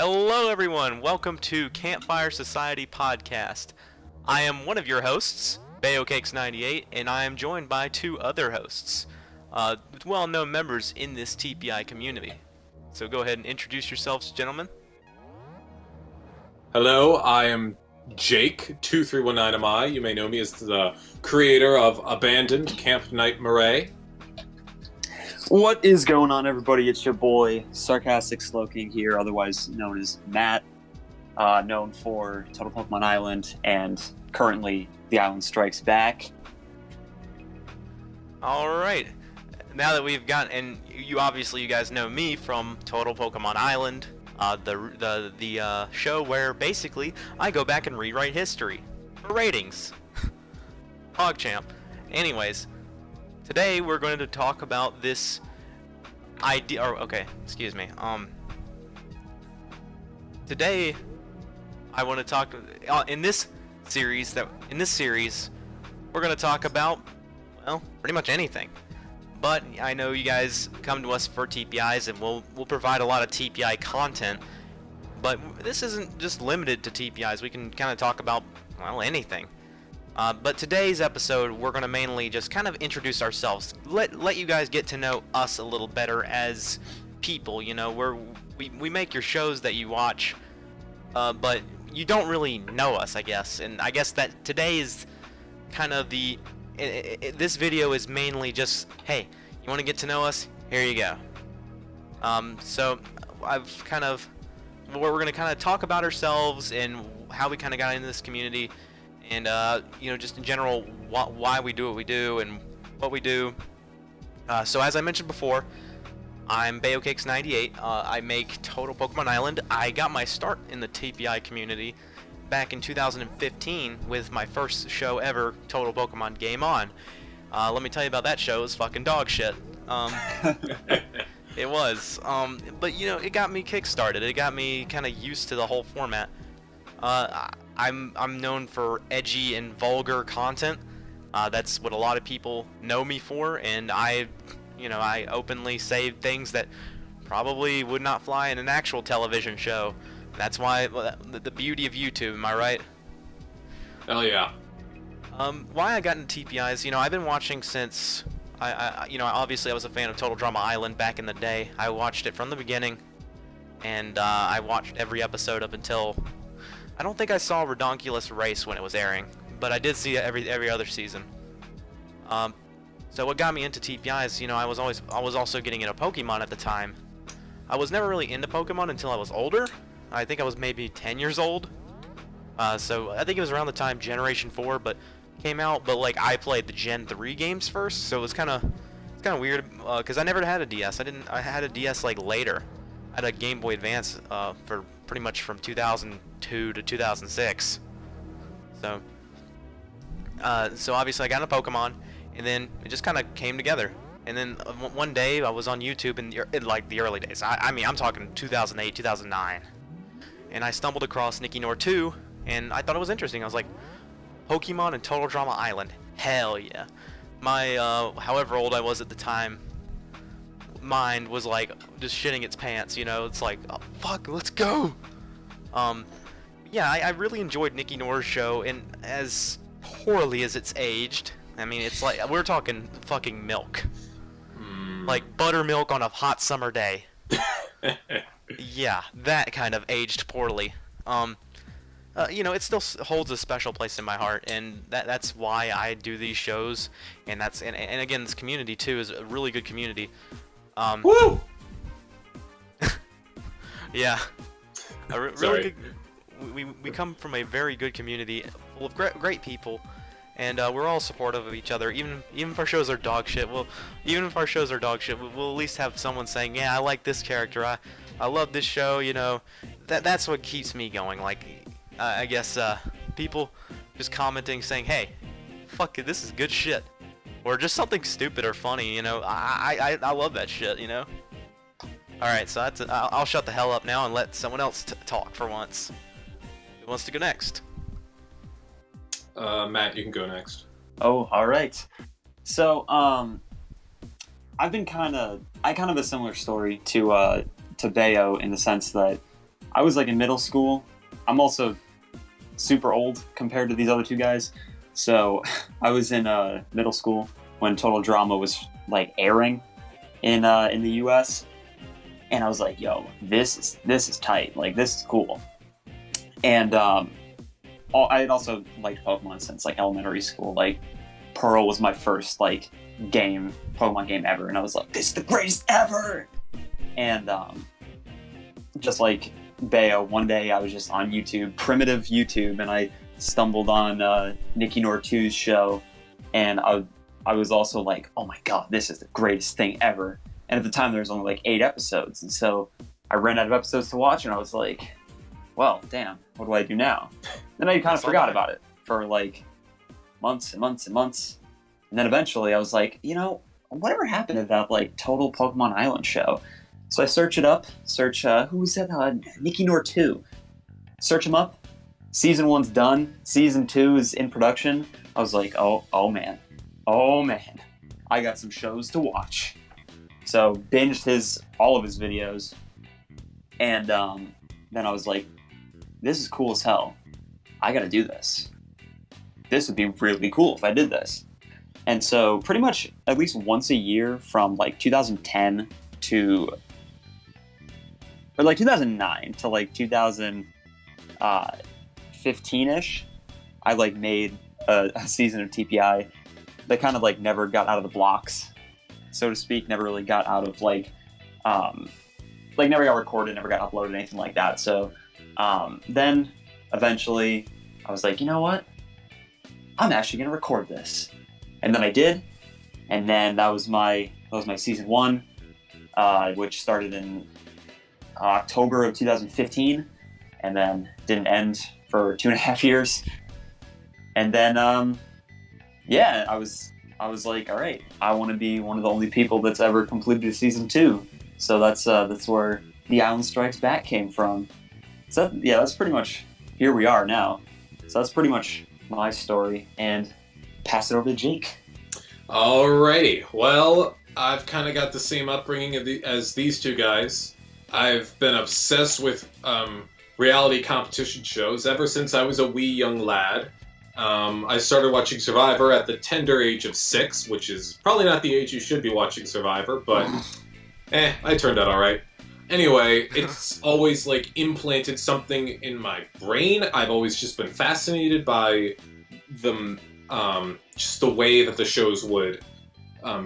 Hello, everyone. Welcome to Campfire Society podcast. I am one of your hosts, BayoCakes98, and I am joined by two other hosts, well-known members in this TPI community. So go ahead and introduce yourselves, gentlemen. Hello, I am Jake2319MI. You may know me as the creator of Abandoned Camp Night Murray. What is going on, everybody? It's your boy, Sarcastic Slowking here, otherwise known as Matt, known for Total Pokemon Island, and currently The Island Strikes Back. Alright, now that we've got, and you guys know me from Total Pokemon Island, the show where basically I go back and rewrite history for ratings. PogChamp. Anyways, today we're going to talk about this idea, today I want to talk in this series we're going to talk about, well, pretty much anything. But I know you guys come to us for TPIs, and we'll provide a lot of TPI content. But this isn't just limited to TPIs. We can kind of talk about, well, anything. But today's episode, we're going to mainly just kind of introduce ourselves. Let you guys get to know us a little better as people. You know, we make your shows that you watch, but you don't really know us, I guess. And I guess that today is kind of this video is mainly just, hey, you want to get to know us? Here you go. So we're going to kind of talk about ourselves and how we kind of got into this community, and just in general why we do what we do and what we do. So as I mentioned before, I'm BayoCakes98. I make Total Pokemon Island. I got my start in the TPI community back in 2015 with my first show ever, Total Pokemon Game On. Let me tell you about that show. It was fucking dog shit. It was. But you know, it got me kickstarted. It got me kind of used to the whole format. I'm known for edgy and vulgar content. That's what a lot of people know me for, and I openly say things that probably would not fly in an actual television show. That's why the beauty of YouTube, am I right? Hell yeah. Why I got into TPIs, I've been watching since obviously I was a fan of Total Drama Island back in the day. I watched it from the beginning, and I watched every episode up until, I don't think I saw Redonkulous Race when it was airing, but I did see it every other season. So what got me into TPIs, I was also getting into Pokemon at the time. I was never really into Pokemon until I was older. I think I was maybe 10 years old. So I think it was around the time Generation 4 came out, but like I played the Gen 3 games first, so it's kind of weird because I never had a DS. I had a DS like later. I had a Game Boy Advance for pretty much from 2002 to 2006. So obviously I got into Pokemon, and then it just kind of came together. And then one day I was on YouTube in like the early days. I mean, I'm talking 2008, 2009. And I stumbled across Nicky Nor 2, and I thought it was interesting. I was like, Pokemon and Total Drama Island. Hell yeah. My, however old I was at the time, mind was like just shitting its pants, It's like, oh, fuck, let's go. Yeah, I really enjoyed Nicky Nor's show, and as poorly as it's aged, I mean, it's like, we're talking fucking milk. Like buttermilk on a hot summer day. Yeah, that kind of aged poorly. It still holds a special place in my heart, and that's why I do these shows, and again, this community too is a really good community. Woo! Yeah, really good. We come from a very good community full of great people, and we're all supportive of each other. Even if our shows are dog shit, we'll at least have someone saying, yeah, I like this character. I love this show. That's what keeps me going. Like, I guess people just commenting saying, hey, fuck it, this is good shit, or just something stupid or funny. I love that shit. All right, so I'll shut the hell up now and let someone else talk for once. Who wants to go next? Matt, you can go next. Oh, all right. So, I kind of have a similar story to Bayo in the sense that I was like in middle school. I'm also super old compared to these other two guys. So I was in middle school when Total Drama was like airing in the US, and I was like, yo, this is tight. Like, this is cool. And I had also liked Pokemon since like elementary school. Like, Pearl was my first like Pokemon game ever, and I was like, this is the greatest ever. And just like Bayo, one day I was just on YouTube, primitive YouTube, and I stumbled on Nikki Nortu's show, and I was also like, oh my god, this is the greatest thing ever. And at the time there was only like 8 episodes, and so I ran out of episodes to watch, and I was like, well, damn, what do I do now? Then I kind of forgot about it for like months and months and months. And then eventually I was like, you know, whatever happened to that like Total Pokemon Island show? So I search it up, who was that? Nikki Nortu. Search him up. Season 1's done. Season 2 is in production. I was like, oh man. I got some shows to watch. So binged all of his videos. And then I was like, this is cool as hell. I gotta do this. This would be really cool if I did this. And so pretty much at least once a year from like 2010 to, or like 2009 to like 2015-ish, I like made a season of TPI that kind of like never got out of the blocks, so to speak, never really got out of like never got recorded, never got uploaded, anything like that. So then eventually I was like, you know what? I'm actually gonna record this. And then I did, and then that was my season 1, which started in October of 2015, and then didn't end for 2.5 years. And then, I was like, all right, I want to be one of the only people that's ever completed a season 2. So that's where The Island Strikes Back came from. So that's pretty much, here we are now. So that's pretty much my story, and pass it over to Jake. Alrighty. Well, I've kind of got the same upbringing as these two guys. I've been obsessed with reality competition shows ever since I was a wee young lad. I started watching Survivor at the tender age of 6, which is probably not the age you should be watching Survivor, but I turned out alright. Anyway, it's always like implanted something in my brain. I've always just been fascinated by just the way that the shows would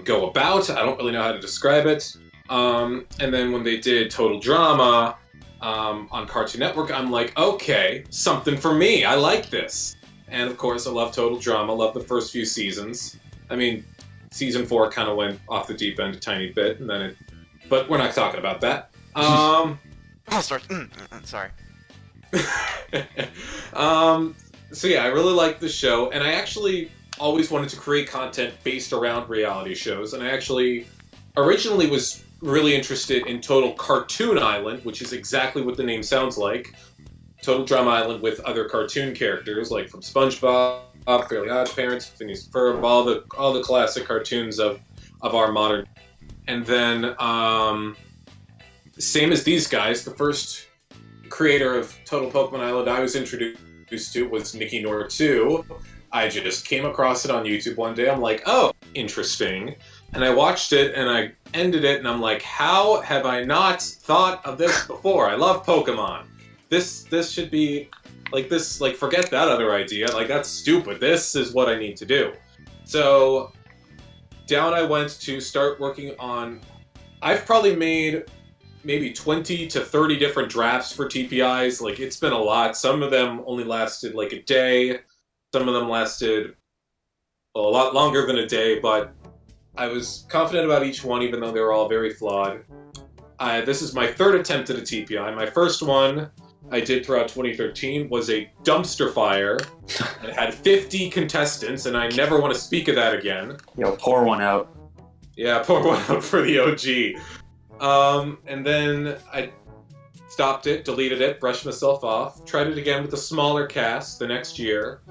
go about. I don't really know how to describe it. And then when they did Total Drama on Cartoon Network, I'm like, okay, something for me. I like this. And of course, I love Total Drama. Love the first few seasons. I mean, season 4 kind of went off the deep end a tiny bit, and then but we're not talking about that. I'll start. Sorry. So yeah, I really like the show, and I actually always wanted to create content based around reality shows, and I actually originally was really interested in Total Cartoon Island, which is exactly what the name sounds like. Total Drama Island with other cartoon characters, like from SpongeBob, Fairly Odd Parents, Phineas and Ferb, all the classic cartoons of our modern. And then, same as these guys, the first creator of Total Pokemon Island I was introduced to was Nikki Nortu. I just came across it on YouTube one day. I'm like, oh, interesting. And I watched it, and I ended it, and I'm like, how have I not thought of this before? I love Pokemon. This should be, like, this, like, forget that other idea. Like, that's stupid. This is what I need to do. So, down I went to start working on, I've probably made maybe 20 to 30 different drafts for TPIs. Like, it's been a lot. Some of them only lasted like a day. Some of them lasted a lot longer than a day, but I was confident about each one, even though they were all very flawed. This is my 3rd attempt at a TPI. My first one I did throughout 2013 was a dumpster fire. It had 50 contestants, and I never want to speak of that again. Yo, pour one out. Yeah, pour one out for the OG. And then I stopped it, deleted it, brushed myself off, tried it again with a smaller cast the next year,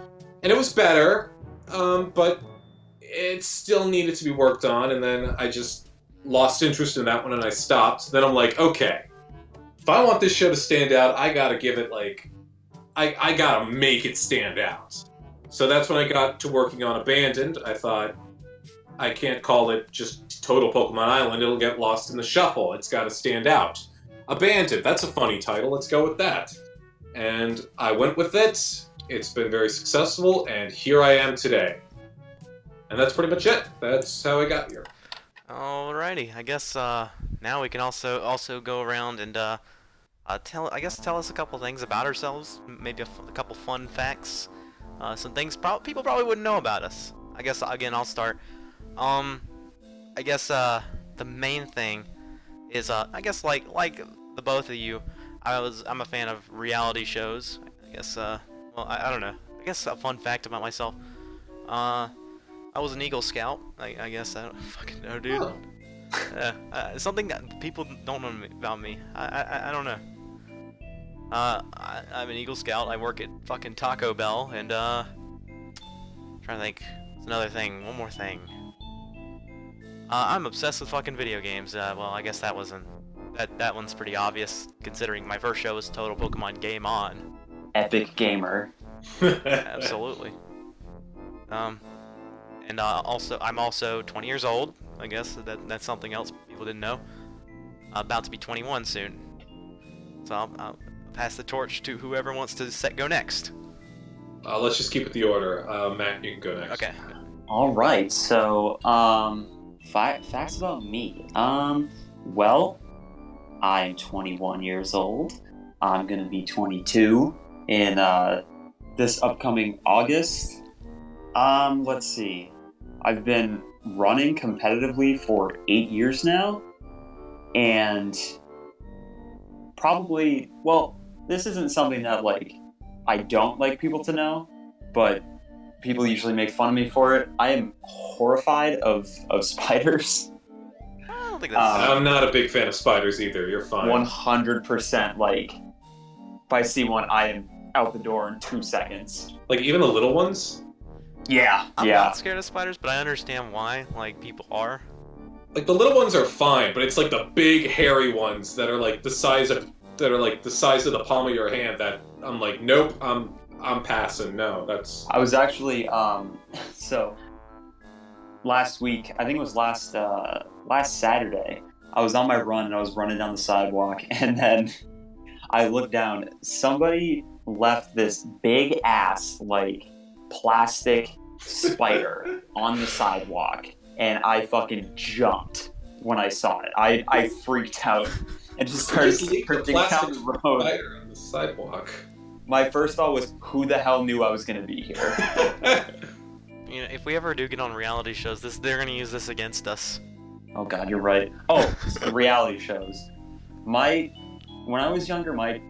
and it was better, but it still needed to be worked on, and then I just lost interest in that one and I stopped. Then I'm like, okay, if I want this show to stand out, I gotta give it like, I gotta make it stand out. So that's when I got to working on Abandoned. I thought, I can't call it just Total Pokemon Island. It'll get lost in the shuffle. It's got to stand out. Abandoned. That's a funny title. Let's go with that. And I went with it. It's been very successful, and here I am today. And that's pretty much it. That's how I got here. Alrighty. I guess now we can also go around and tell us a couple things about ourselves. Maybe a couple fun facts. Some things people probably wouldn't know about us. I guess again I'll start. I guess the main thing is I guess like the both of you, I'm a fan of reality shows. I guess well I don't know. I guess a fun fact about myself. I was an Eagle Scout. I guess I don't fucking know, dude. Oh. Something that people don't know about me. I don't know. I'm an Eagle Scout. I work at fucking Taco Bell, and trying to think. It's another thing. One more thing. I'm obsessed with fucking video games. Well, I guess that wasn't. That one's pretty obvious, considering my first show was Total Pokemon Game On. Epic gamer. Absolutely. And I'm also 20 years old. I guess that's something else people didn't know. About to be 21 soon. So I'll pass the torch to whoever wants to go next. Let's just keep it the order. Matt, you can go next. Okay. All right. So, facts about me. Well, I'm 21 years old. I'm gonna be 22 in this upcoming August. Let's see. I've been running competitively for 8 years now, and probably, well, this isn't something that like I don't like people to know, but people usually make fun of me for it. I am horrified of spiders. I don't think that's. I'm not a big fan of spiders either. You're fine. 100%. Like, if I see one, I am out the door in 2 seconds. Like even the little ones. Yeah. I'm not scared of spiders, but I understand why. Like people are. Like the little ones are fine, but it's like the big hairy ones that are like the size of the palm of your hand. That I'm like, nope. I'm passing. No, that's. I was actually so last week. I think it was last Saturday. I was on my run and I was running down the sidewalk, and then I looked down. Somebody left this big ass like plastic spider on the sidewalk, and I fucking jumped when I saw it. I freaked out and just started sprinting down the road. Spider on the sidewalk. My first thought was, who the hell knew I was going to be here? You know, if we ever do get on reality shows, they're gonna use this against us. Oh god, you're right. Oh, reality shows. When I was younger, my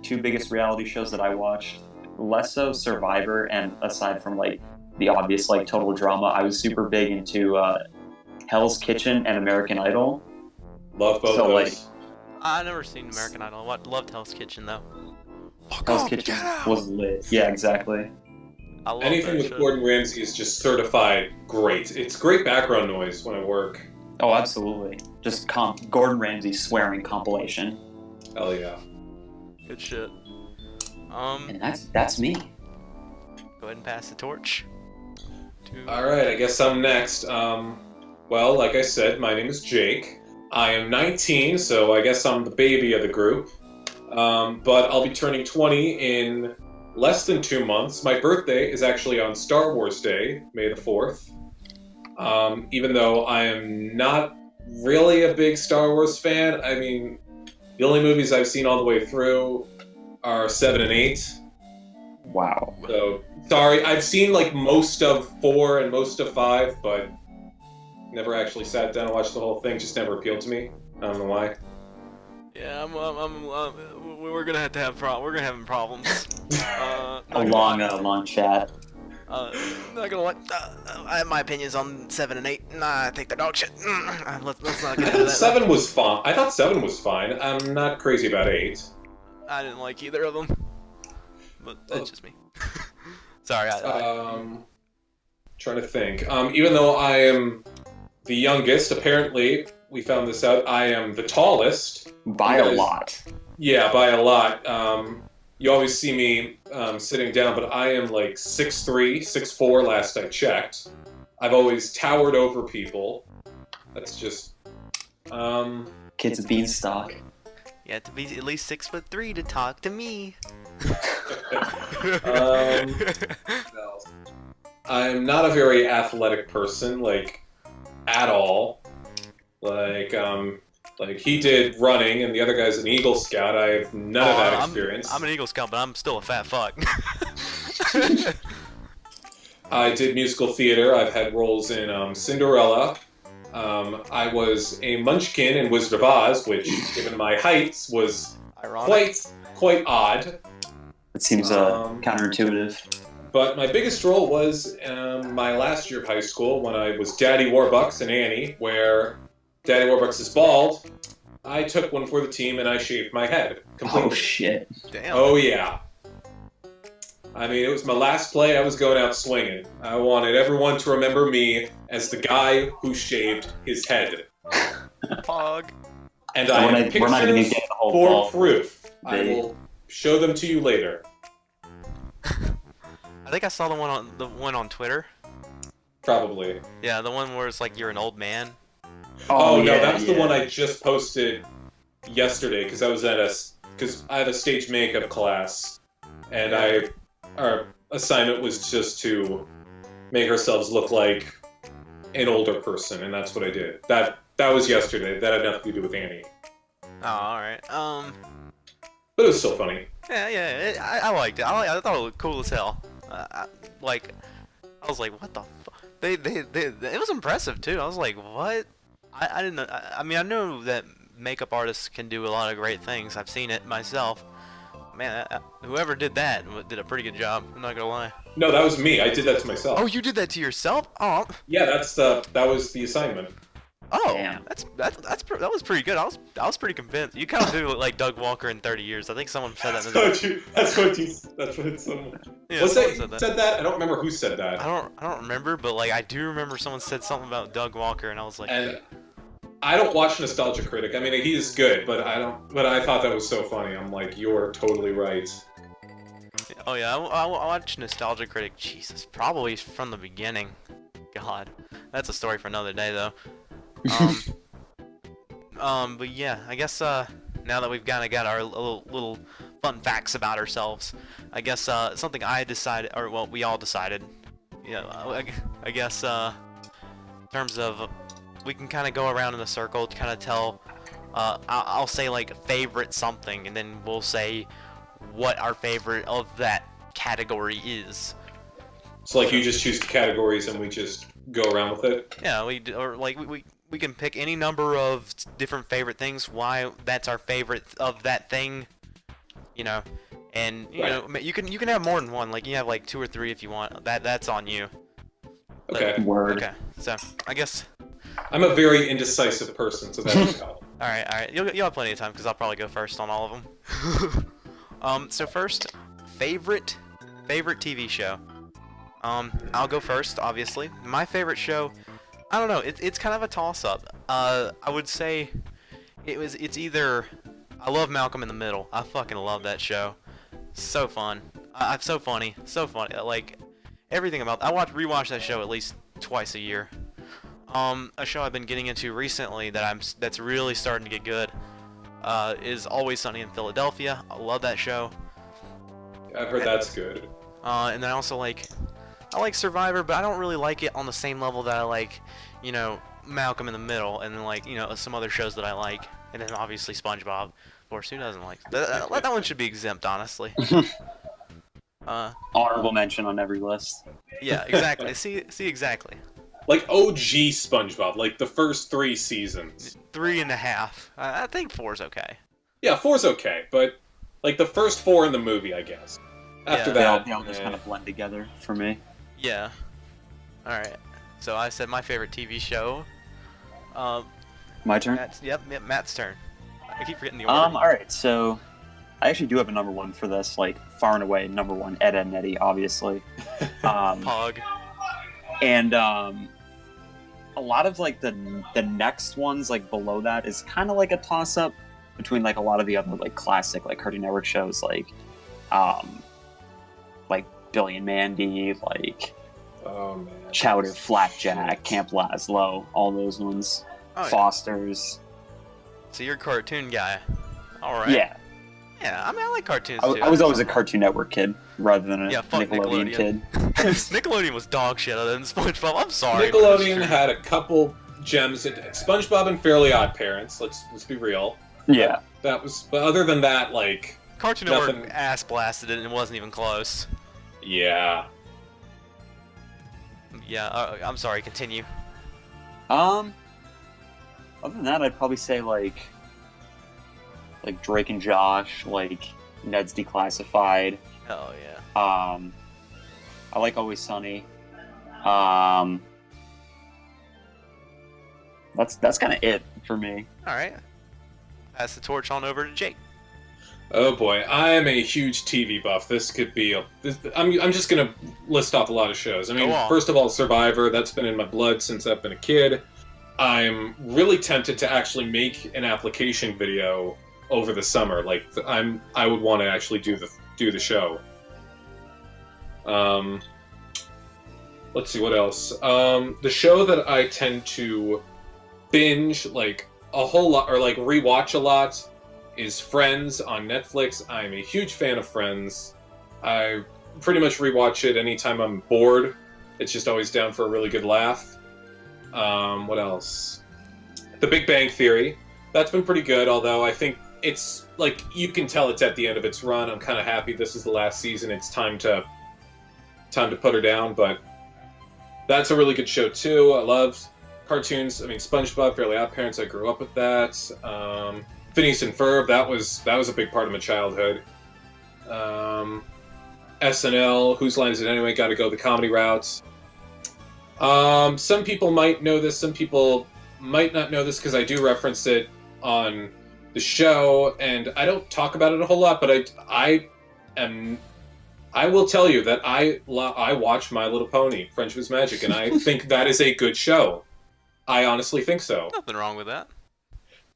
two biggest reality shows that I watched, less so Survivor, and aside from like the obvious like total drama, I was super big into Hell's Kitchen and American Idol. Love both those. Like, I've never seen American Idol. Loved Hell's Kitchen though. Hell's Kitchen was lit. Yeah, exactly. I love Anything that with show. Gordon Ramsay is just certified great. It's great background noise when I work. Oh, absolutely. Just Gordon Ramsay swearing compilation. Hell yeah. Good shit. And that's me. Go ahead and pass the torch. Alright, I guess I'm next. Well, like I said, my name is Jake. I am 19, so I guess I'm the baby of the group. But I'll be turning 20 in less than 2 months. My birthday is actually on Star Wars Day, May the 4th. Even though I am not really a big Star Wars fan. I mean, the only movies I've seen all the way through are 7 and 8. Wow. So, sorry, I've seen like most of 4 and most of 5, but never actually sat down and watched the whole thing. Just never appealed to me. I don't know why. Yeah, we're gonna have problems. A long chat. Not gonna lie. I have my opinions on 7 and 8. Nah, I think they're dog shit. Let's not get into that. 7 was fine. I thought 7 was fine. I'm not crazy about 8. I didn't like either of them, but that's just me. Sorry. Trying to think. Even though I am the youngest, apparently we found this out. I am the tallest. By a lot. Yeah, by a lot. You always see me sitting down, but I am like 6'3", 6'4", last I checked. I've always towered over people. That's just... Kid's a beanstalk. You have to be at least 6'3" to talk to me. No. I'm not a very athletic person, like, at all. Like he did running, and the other guy's an Eagle Scout. I have none of that experience. I'm an Eagle Scout, but I'm still a fat fuck. I did musical theater. I've had roles in Cinderella. I was a munchkin in Wizard of Oz, which, given my heights, was quite odd. It seems counterintuitive. But my biggest role was my last year of high school when I was Daddy Warbucks in Annie, where Daddy Warbucks is bald. I took one for the team and I shaved my head completely. Oh shit! Damn. Oh yeah. I mean, it was my last play. I was going out swinging. I wanted everyone to remember me as the guy who shaved his head. Pog. And I have pictures for proof. I will show them to you later. I think I saw the one on Twitter. Probably. Yeah, the one where it's like you're an old man. Oh no, that was the one I just posted yesterday because I had a stage makeup class, and our assignment was just to make ourselves look like an older person, and that's what I did. That was yesterday. That had nothing to do with Annie. Oh, all right. But it was still funny. Yeah. I liked it. I thought it looked cool as hell. I was like, what the fuck? It was impressive too. I was like, what? I didn't know. I mean, I know that makeup artists can do a lot of great things. I've seen it myself. Man, whoever did that did a pretty good job. I'm not gonna lie. No, that was me. I did that to myself. Oh, you did that to yourself? Oh. Yeah, that was the assignment. Oh, damn. That was pretty good. I was pretty convinced. You kind of do look like Doug Walker in 30 Years. I think someone said that. That's what someone. Yeah, What's that? Said that? I don't remember who said that. I don't remember, but like I do remember someone said something about Doug Walker, and I was like. And I don't watch Nostalgia Critic. I mean, he's good, but I don't. But I thought that was so funny. I'm like, you're totally right. Oh yeah, I watched Nostalgia Critic. Jesus, probably from the beginning. God, that's a story for another day though. But yeah, I guess now that we've kind of got our little fun facts about ourselves, I guess something I decided, or well, we all decided. Yeah, I guess in terms of we can kind of go around in a circle to kind of tell. I'll say like favorite something, and then we'll say what our favorite of that category is. So like you just choose the categories and we just go around with it. Yeah, we can pick any number of different favorite things. Why that's our favorite of that thing, you know, and you know you can have more than one. Like you have like 2 or 3 if you want. That's on you. Okay. Word. Okay. So I guess I'm a very indecisive person, so that's help. All right. You'll have plenty of time because I'll probably go first on all of them. So first, favorite TV show. I'll go first, obviously. My favorite show, I don't know. It's kind of a toss-up. I would say it's either I love Malcolm in the Middle. I fucking love that show. So fun. So funny. So funny. Like everything about. I rewatch that show at least twice a year. A show I've been getting into recently that's really starting to get good is Always Sunny in Philadelphia. I love that show. I've heard that's good. And then I also I like Survivor, but I don't really like it on the same level that I like, you know, Malcolm in the Middle, and then like, you know, some other shows that I like, and then obviously SpongeBob. Of course, who doesn't like that? That one should be exempt, honestly. Honorable mention on every list. Yeah, exactly. See exactly. Like OG SpongeBob, like the first 3 seasons. 3.5. I think 4's okay. Yeah, 4's okay, but like the first 4 in the movie, I guess. After that, they all just kind of blend together for me. Yeah. All right. So I said my favorite TV show. My turn. Matt's turn. I keep forgetting the order. All right. So I actually do have a number one for this, like far and away number one. Ed, Edd n Eddy, obviously. Pog. And a lot of like the next ones like below that is kind of like a toss up between like a lot of the other like classic like Cartoon Network shows like Billy and Mandy, like Oh man. Chowder, Flapjack, Camp Lazlo, all those ones. Oh, yeah. Fosters. So you're a cartoon guy. All right. Yeah. Yeah, I mean, I like cartoons I too. was always a Cartoon Network kid rather than a Yeah, fuck Nickelodeon kid. Nickelodeon was dog shit other than SpongeBob. I'm sorry. Nickelodeon had a couple gems. SpongeBob and Fairly Odd Parents. Let's be real. Yeah. That was. But other than that, like. Cartoon Network nothing. ass blasted it and it wasn't even close. Yeah. Yeah, I'm sorry. Continue. Other than that, I'd probably say like Drake and Josh, like Ned's Declassified. Oh yeah. I like Always Sunny. That's kind of it for me. All right. Pass the torch on over to Jake. Oh boy, I am a huge TV buff. This could be I'm just gonna list off a lot of shows. I mean, Go on. first of all, Survivor. That's been in my blood since I've been a kid. I'm really tempted to actually make an application video over the summer. Like, I would want to actually do the show. Let's see what else. The show that I tend to binge like a whole lot or like rewatch a lot is Friends on Netflix. I'm a huge fan of Friends. I pretty much rewatch it anytime I'm bored. It's just always down for a really good laugh. What else? The Big Bang Theory. That's been pretty good, although I think it's like you can tell it's at the end of its run. I'm kind of happy this is the last season. It's time to put her down, but that's a really good show too. I love cartoons. I mean, SpongeBob, Fairly Odd Parents. I grew up with that. Phineas and Ferb. That was a big part of my childhood. SNL. Whose Line Is It Anyway? Got to go the comedy route. Some people might know this. Some people might not know this because I do reference it on the show, and I don't talk about it a whole lot. But I will tell you that I watch My Little Pony, Friendship is Magic, and I think that is a good show. I honestly think so. Nothing wrong with that.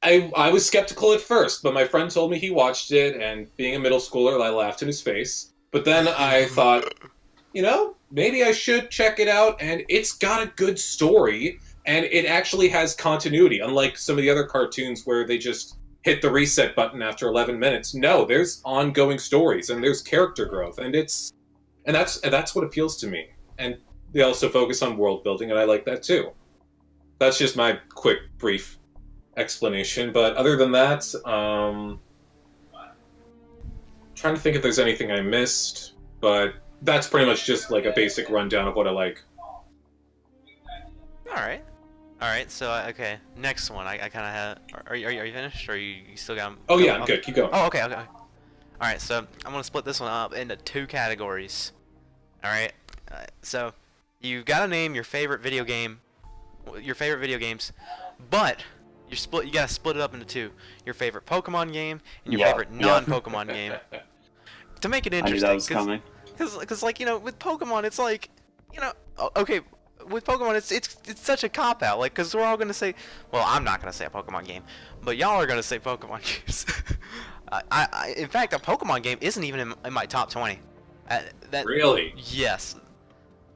I was skeptical at first, but my friend told me he watched it, and being a middle schooler, I laughed in his face. But then I thought, maybe I should check it out, and it's got a good story, and it actually has continuity, unlike some of the other cartoons where they just hit the reset button after 11 minutes. No, there's ongoing stories, and there's character growth, and that's what appeals to me. And they also focus on world building, and I like that too. That's just my quick, brief explanation. But other than that, trying to think if there's anything I missed, but that's pretty much just like a basic rundown of what I like. All right. So okay, next one. I kind of had. Are you finished, or you still got? Oh yeah, I'm good. Keep going. Oh okay. All right. So I'm gonna split this one up into two categories. All right. So you've got to name your favorite video games, but you gotta split it up into two: your favorite Pokemon game and your favorite non-Pokemon game. To make it interesting, I knew that was coming. Because like with Pokemon, it's like okay. With Pokemon, it's such a cop out, like, because we're all gonna say, well, I'm not gonna say a Pokemon game, but y'all are gonna say Pokemon games. In fact, a Pokemon game isn't even in my top 20. Really? Yes,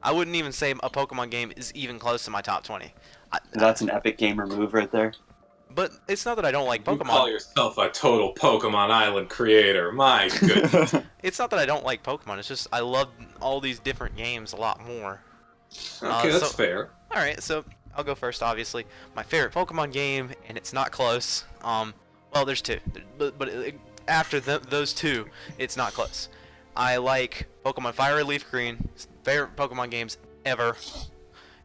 I wouldn't even say a Pokemon game is even close to my top 20. That's an epic gamer move right there. But it's not that I don't like Pokemon. You call yourself a total Pokemon Island creator. My goodness. It's not that I don't like Pokemon. It's just I love all these different games a lot more. Okay, that's fair. Alright, so I'll go first, obviously. My favorite Pokemon game, and it's not close. Well, there's two. But after those two, it's not close. I like Pokemon Fire Red, Leaf Green. Favorite Pokemon games ever.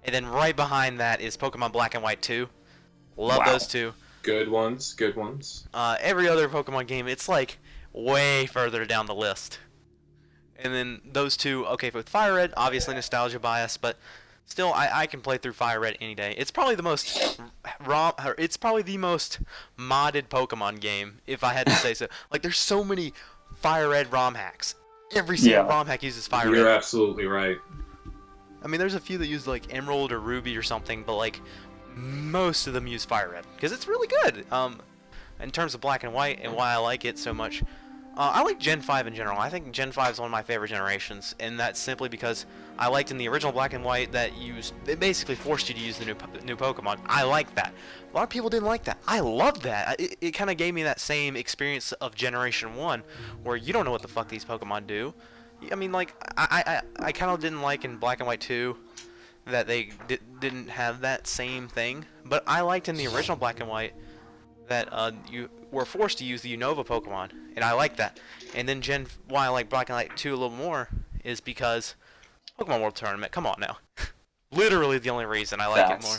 And then right behind that is Pokemon Black and White 2. Love those two. Good ones. Every other Pokemon game, it's like way further down the list. And then those two, okay, with Fire Red, obviously nostalgia bias, but still, I can play through Fire Red any day. It's probably the most modded Pokemon game, if I had to say so. Like, there's so many Fire Red ROM hacks. Every single ROM hack uses Fire Red. You're absolutely right. I mean, there's a few that use like Emerald or Ruby or something, but like most of them use Fire Red because it's really good. in terms of Black and White and why I like it so much, I like Gen 5 in general. I think Gen 5 is one of my favorite generations, and that's simply because I liked in the original Black and White that it basically forced you to use the new Pokemon. I like that. A lot of people didn't like that. I loved that. It kind of gave me that same experience of Generation 1, where you don't know what the fuck these Pokemon do. I mean, like, I kind of didn't like in Black and White 2 that they didn't have that same thing, but I liked in the original Black and White that you were forced to use the Unova Pokemon, and I like that. And then why I like Black and White 2 a little more is because Pokemon World Tournament. Come on now, literally the only reason I like it more.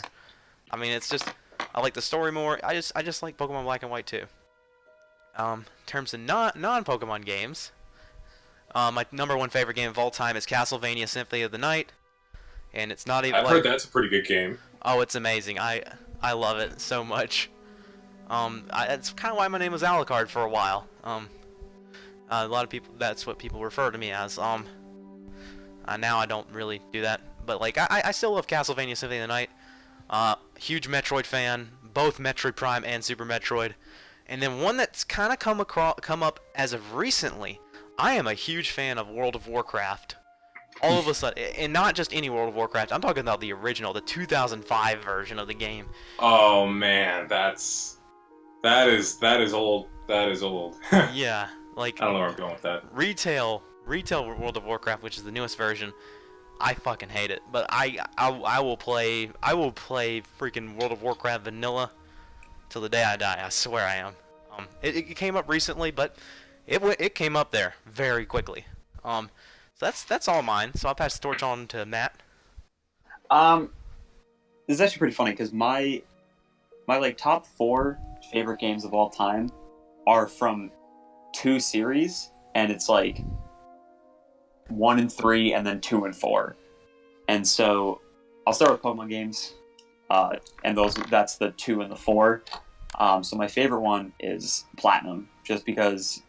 I mean, it's just I like the story more. I just like Pokemon Black and White 2. In terms of non-Pokemon games, my #1 favorite game of all time is Castlevania Symphony of the Night, and it's not even. I've heard that's a pretty good game. Oh, it's amazing. I love it so much. That's kind of why my name was Alucard for a while. A lot of people, that's what people refer to me as. Now I don't really do that, but like I still love Castlevania Symphony of the Night. Huge Metroid fan, both Metroid Prime and Super Metroid. And then one that's kind of come up as of recently. I am a huge fan of World of Warcraft. All of a sudden, and not just any World of Warcraft. I'm talking about the original, the 2005 version of the game. Oh man, that is old. That is old. Yeah, like I don't know where I'm going with that. Retail World of Warcraft, which is the newest version, I fucking hate it. But I will play freaking World of Warcraft vanilla till the day I die. I swear I am. It came up recently, but it came up there very quickly. So that's all mine. So I'll pass the torch on to Matt. This is actually pretty funny because my like top 4 favorite games of all time are from 2 series, and it's like 1 and 3 and then 2 and 4. And so I'll start with Pokemon games, and that's the 2 and the 4. So my favorite one is Platinum, just because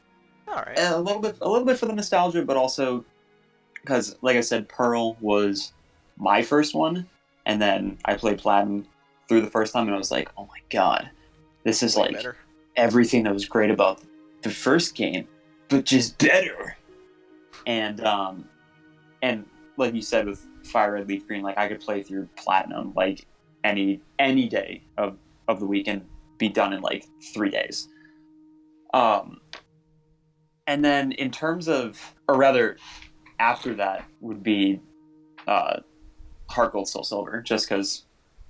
All right. a little bit for the nostalgia, but also because, like I said, Pearl was my first one, and then I played Platinum through the first time, and I was like, oh my god, this is like better. Everything that was great about the first game, but just better. And like you said with Fire Red Leaf Green, like I could play through Platinum like any day of the week and be done in like 3 days. And then in terms of, or rather, after that would be Heart Gold Soul Silver, just because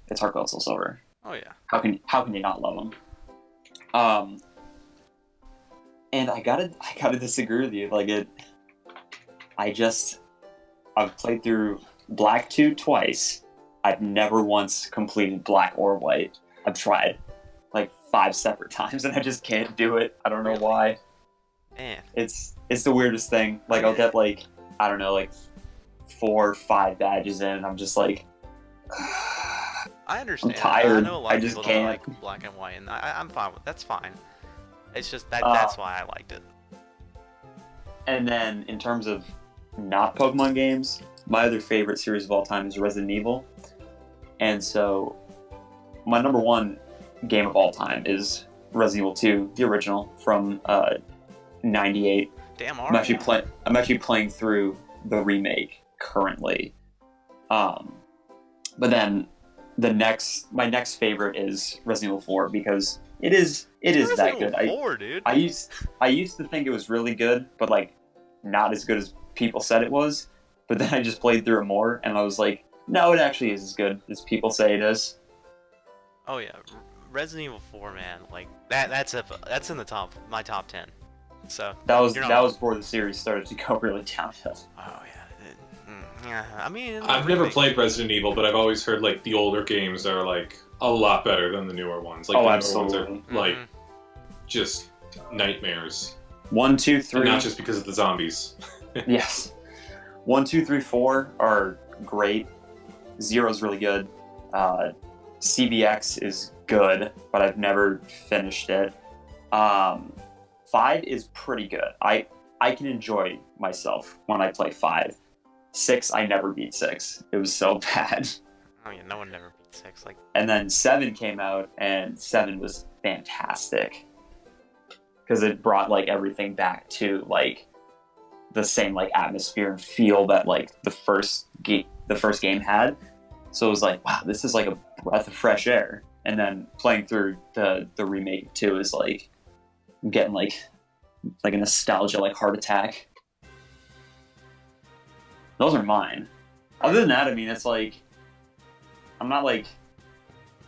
it's Heart Gold Soul Silver. Oh yeah. How can you not love them? And I gotta disagree with you. Like I've played through Black 2 twice. I've never once completed Black or White. I've tried like 5 separate times, and I just can't do it. I don't know why. Man. It's the weirdest thing. Like I'll get like, I don't know, like 4 or 5 badges in, and I'm just like, I understand. I'm tired. I know a lot of just people can't. don't like Black and White, and I'm fine with that's fine. It's just that's why I liked it. And then in terms of not Pokemon games, my other favorite series of all time is Resident Evil. And so my #1 game of all time is Resident Evil 2, the original from 98. Damn, I'm actually playing through the remake currently. But then my next favorite is Resident Evil 4 because it is that good. Resident Evil 4, dude. I used to think it was really good, but like not as good as people said it was. But then I just played through it more, and I was like, no, it actually is as good as people say it is. Oh yeah, Resident Evil 4, man, like that's in my top 10. So that was before the series started to go really downhill. Oh yeah, I mean, I've never played Resident Evil, but I've always heard like the older games are like a lot better than the newer ones. Like the newer absolutely. ones are like just nightmares. 1, 2, 3. And not just because of the zombies. Yes. 1, 2, 3, 4 are great. 0's really good. CBX is good, but I've never finished it. 5 is pretty good. I can enjoy myself when I play 5. 6, I never beat 6. It was so bad. Oh yeah, no one never beat 6. Like. And then 7 came out, and 7 was fantastic. because it brought like everything back to like the same like atmosphere and feel that like the first game had. So it was like, wow, this is like a breath of fresh air. And then playing through the remake too is like I'm getting like a nostalgia like heart attack. Those are mine. Other than that, I mean, it's like I'm not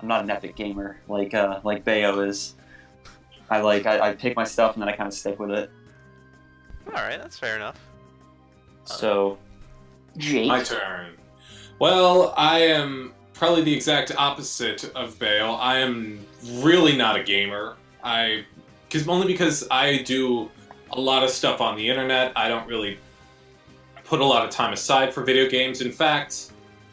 an epic gamer like Bayo is. I pick my stuff and then I kind of stick with it. All right, that's fair enough. So, Jake. My turn. Well, I am probably the exact opposite of Bale. I am really not a gamer. Only because I do a lot of stuff on the internet. I don't really put a lot of time aside for video games. In fact,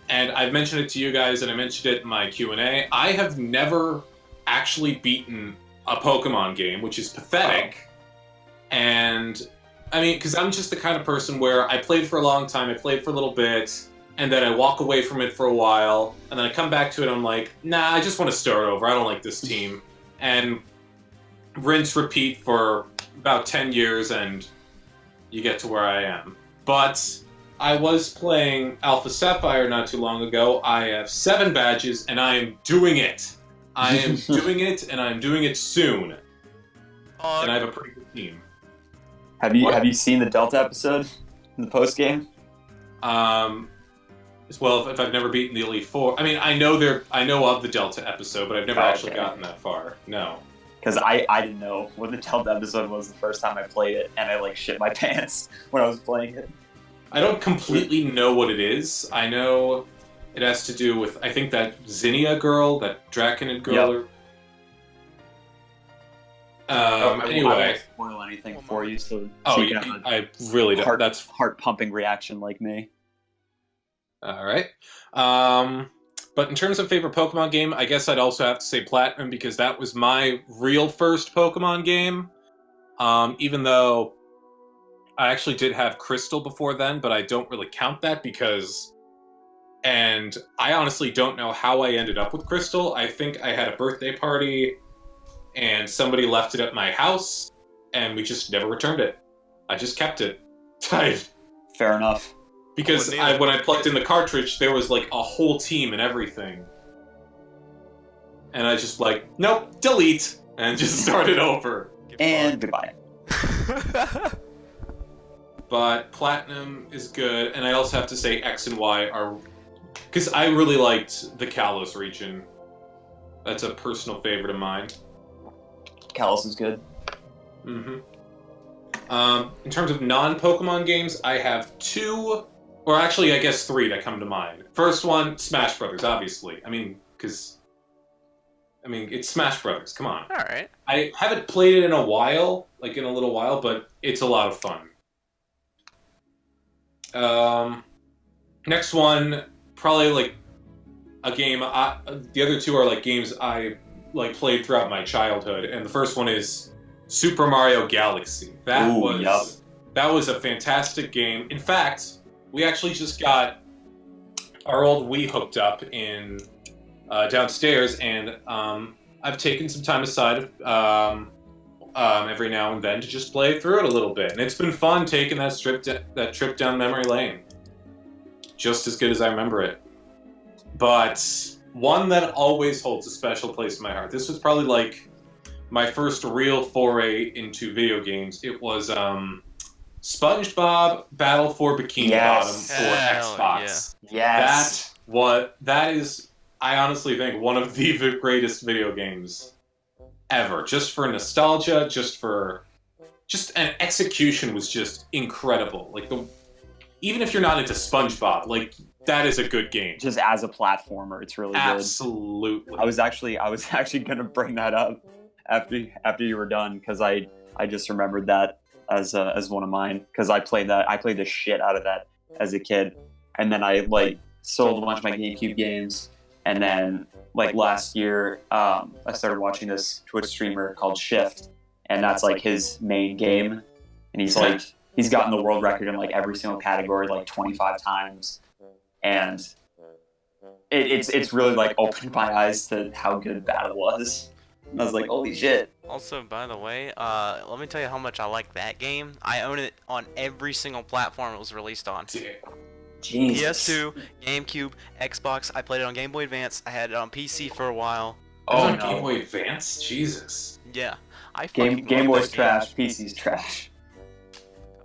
and I've mentioned it to you guys, and I mentioned it in my Q&A, I have never actually beaten a Pokemon game, which is pathetic. And I mean, because I'm just the kind of person where I played for a long time, I played for a little bit, and then I walk away from it for a while, and then I come back to it and I'm like, nah, I just want to start over. I don't like this team. And rinse, repeat for about 10 years, and you get to where I am. But I was playing Alpha Sapphire not too long ago. I have 7 badges, and I am doing it. I am doing it, and I'm doing it soon. And I have a pretty good team. Have you seen the Delta episode in the post game? Well, if I've never beaten the Elite Four, I mean, I know of the Delta episode, but I've never actually gotten that far. No, because I didn't know what the Delta episode was the first time I played it, and I like shit my pants when I was playing it. I don't completely know what it is. I know it has to do with, I think, that Zinnia girl, that Draconid girl. Yep. Anyway, I won't spoil anything for you, so yeah, I really don't. That's heart pumping reaction like me. All right. But in terms of favorite Pokemon game, I guess I'd also have to say Platinum, because that was my real first Pokemon game. Even though I actually did have Crystal before then, but I don't really count that because... And I honestly don't know how I ended up with Crystal. I think I had a birthday party, and somebody left it at my house, and we just never returned it. I just kept it. Fair enough. Because when I plugged in the cartridge, there was like a whole team and everything. And I just like, nope, delete, and just started over. And goodbye. But Platinum is good, and I also have to say X and Y are... Because I really liked the Kalos region. That's a personal favorite of mine. Kalos is good. Mm-hmm. In terms of non-Pokemon games, I have 2... Or actually, I guess 3 that come to mind. First one, Smash Brothers, obviously. I mean, it's Smash Brothers, come on. All right. I haven't played it in a while, like in a little while, but it's a lot of fun. Next one, probably like a game, the other 2 are like games I like played throughout my childhood, and the first one is Super Mario Galaxy. That was a fantastic game. In fact, we actually just got our old Wii hooked up in downstairs, and I've taken some time aside every now and then to just play through it a little bit, and it's been fun taking that trip down memory lane. Just as good as I remember it. But one that always holds a special place in my heart. This was probably like my first real foray into video games. It was SpongeBob Battle for Bikini Bottom for Xbox. Yeah. Yes. That is, I honestly think, one of the greatest video games ever. Just for nostalgia, just an execution was just incredible. Like even if you're not into SpongeBob, like that is a good game. Just as a platformer, it's really Absolutely. good. I was actually gonna bring that up after you were done, because I just remembered that as one of mine, because I played the shit out of that as a kid, and then I like sold a bunch of my GameCube games, and then like last year I started watching this Twitch streamer called Shift, and that's like his main game, and he's gotten the world record in like every single category like 25 times, and it's really like opened my eyes to how good Battle was. I was like, holy shit. Also, by the way, let me tell you how much I like that game. I own it on every single platform it was released on. Jesus. PS2, GameCube, Xbox. I played it on Game Boy Advance. I had it on PC for a while. Oh, Oh, on no. Game Boy Advance? Jesus. Yeah, I Game fucking love Boy's that game. trash, PC's trash.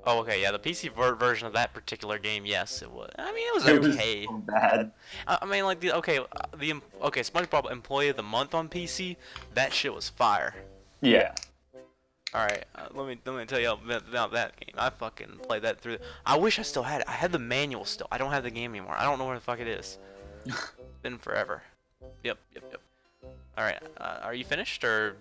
Oh, okay, yeah, the PC version of that particular game, yes, it was. I mean, it was It was okay. so bad. I mean, like okay, SpongeBob Employee of the Month on PC. That shit was fire. Yeah. All right, let me tell you about that game. I fucking played that through. I wish I still had it. I had the manual still. I don't have the game anymore. I don't know where the fuck it is. It's been forever. Yep. All right, are you finished or?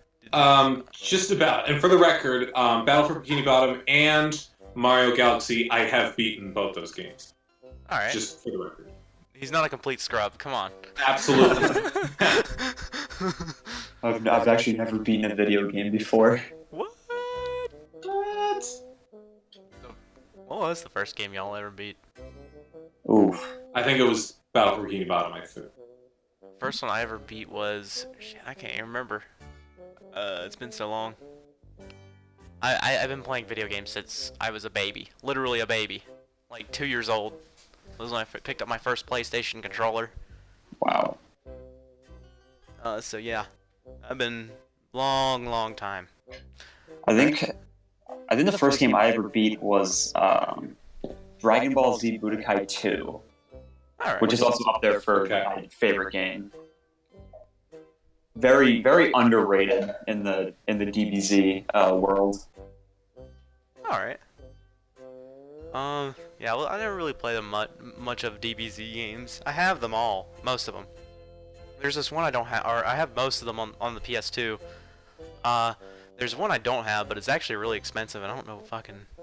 Just about. And for the record, Battle for Bikini Bottom and Mario Galaxy, I have beaten both those games. All right. Just for the record. He's not a complete scrub. Come on. Absolutely. I've actually never beaten a video game before. What? What? What was the first game y'all ever beat? Oof. I think it was Battle for Bikini Bottom, I think. First one I ever beat was shit. I can't even remember. It's been so long. I've been playing video games since I was a baby, literally a baby, like 2 years old. That was when I picked up my first PlayStation controller. Wow. So yeah, I've been long time. I think the first game I ever beat was Dragon Ball Z Budokai 2, All right. which is also up there for Okay. my favorite game. Very underrated in the DBZ world. All right. Yeah. Well, I never really played much of DBZ games. I have them all, most of them. There's this one I don't have, or I have most of them on the PS2. There's one I don't have, but it's actually really expensive. And I don't know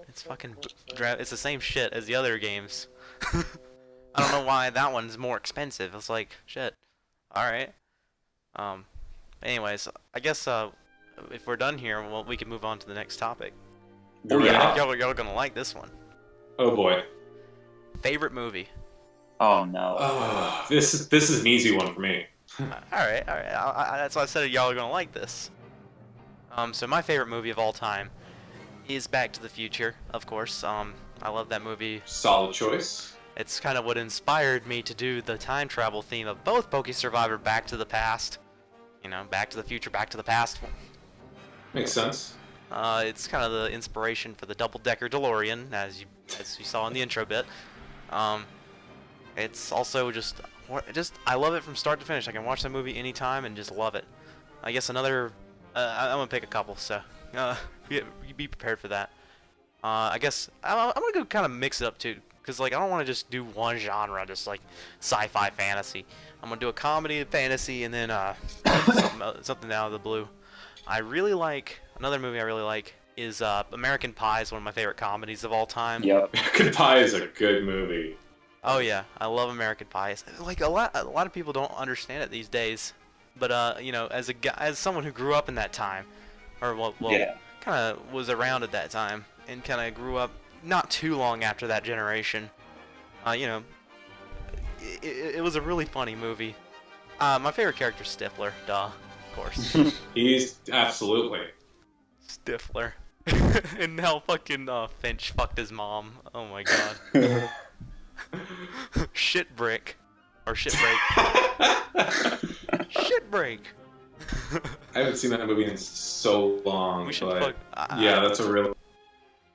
it's the same shit as the other games. I don't know why that one's more expensive. It's like shit. All right. Anyways, I guess if we're done here, well, we can move on to the next topic. Oh, I yeah. think y'all are gonna like this one. Oh boy. Favorite movie. Oh no. Oh, this is an easy one for me. All right. That's why I said y'all are gonna like this. So my favorite movie of all time is Back to the Future, of course. I love that movie. Solid choice. It's kind of what inspired me to do the time travel theme of both Poke Survivor Back to the Past. You know, Back to the Future, Back to the Past. Makes sense. It's kind of the inspiration for the double-decker DeLorean, as you saw in the intro bit. It's also just I love it from start to finish. I can watch the movie anytime and just love it. I guess another. I'm gonna pick a couple, so be prepared for that. I guess I'm gonna go kind of mix it up too, because like I don't want to just do one genre, just like sci-fi fantasy. I'm gonna do a comedy, fantasy, and then something out of the blue. Another movie I really like is American Pie. Is one of my favorite comedies of all time. Yep. American Pie is a good movie. Oh yeah, I love American Pie. Like a lot of people don't understand it these days. But you know, as someone who grew up in that time, or Yeah. kind of was around at that time, and kind of grew up not too long after that generation, you know, it was a really funny movie. My favorite character is Stifler, duh, of course. He's absolutely. Stifler. And how fucking Finch fucked his mom. Oh my god. Shit brick. Or shit break. Shit break. I haven't seen that movie in so long. We should but fuck. yeah, that's a real.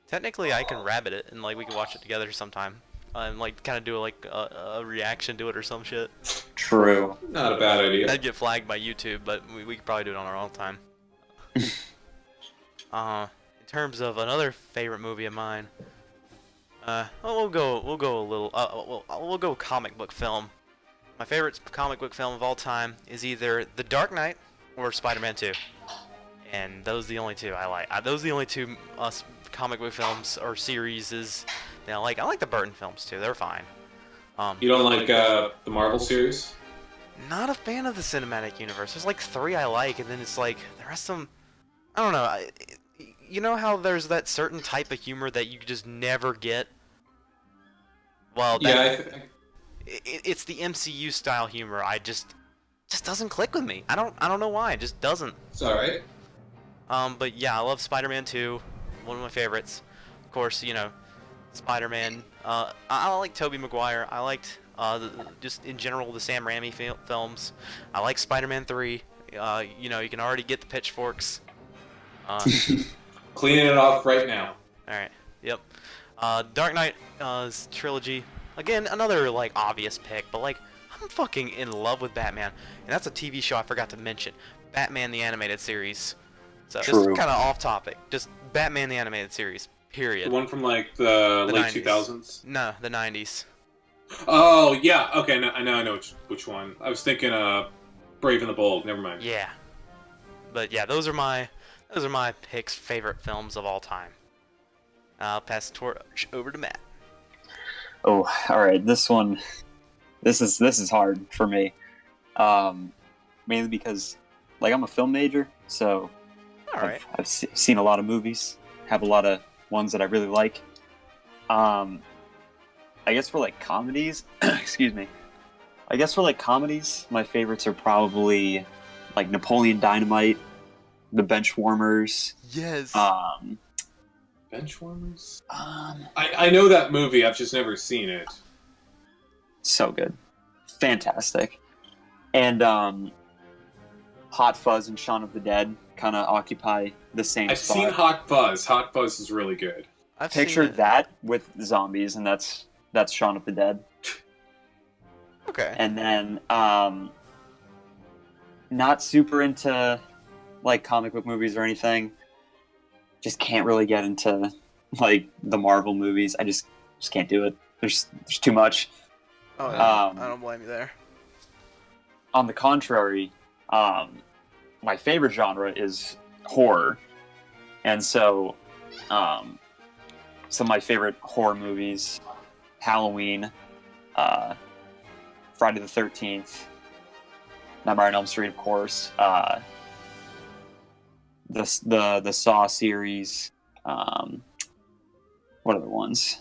Technically, I can rabbit it, and like we can watch it together sometime, and like kind of do like a reaction to it or some shit. True. Not a bad idea. That'd get flagged by YouTube, but we could probably do it on our own time. In terms of another favorite movie of mine, we'll go a little. We'll go comic book film. My favorite comic book film of all time is either The Dark Knight or Spider-Man 2. And those are the only two I like. Those are the only two comic book films or series that I like. I like the Burton films too. They're fine. You don't like the Marvel series? Not a fan of the cinematic universe. There's like 3 I like, and then it's like the rest of them. I don't know. You know how there's that certain type of humor that you just never get. Well, Yeah. it's the MCU style humor. just doesn't click with me. I don't know why. It just doesn't. It's alright. But yeah, I love Spider-Man 2. One of my favorites. Of course, you know, Spider-Man. I like Tobey Maguire. I liked just in general the Sam Raimi films. I like Spider-Man 3. You know, you can already get the pitchforks. Cleaning it off right now. All right. Yep. Dark Knight trilogy. Again, another like obvious pick, but like I'm fucking in love with Batman, and that's a TV show I forgot to mention. Batman the Animated Series. So this is kind of off topic. Just Batman the Animated Series. Period. The one from like the late 90s. 2000s. No, the 90s. Oh yeah. Okay. No, I know which one. I was thinking Brave and the Bold. Never mind. Yeah. But yeah, those are my picks. Favorite films of all time. I'll pass the torch over to Matt. Oh, all right. This is hard for me, mainly because like I'm a film major, so All right. I've seen a lot of movies, have a lot of ones that I really like. I guess for like comedies, excuse me. I guess for like comedies, my favorites are probably like Napoleon Dynamite, The Benchwarmers. Yes. Benchwarmers? I know that movie, I've just never seen it. So good. Fantastic. And Hot Fuzz and Shaun of the Dead kind of occupy the same I've spot. seen Hot Fuzz. Hot Fuzz is really good. I've Picture seen it. that with zombies, and that's Shaun of the Dead. Okay. And then not super into like comic book movies or anything. Just can't really get into like the Marvel movies. I just can't do it. There's too much. Oh, yeah. I don't blame you there. On the contrary, my favorite genre is horror, and so some of my favorite horror movies: Halloween, Friday the 13th, Nightmare on Elm Street, of course. The Saw series. What other ones?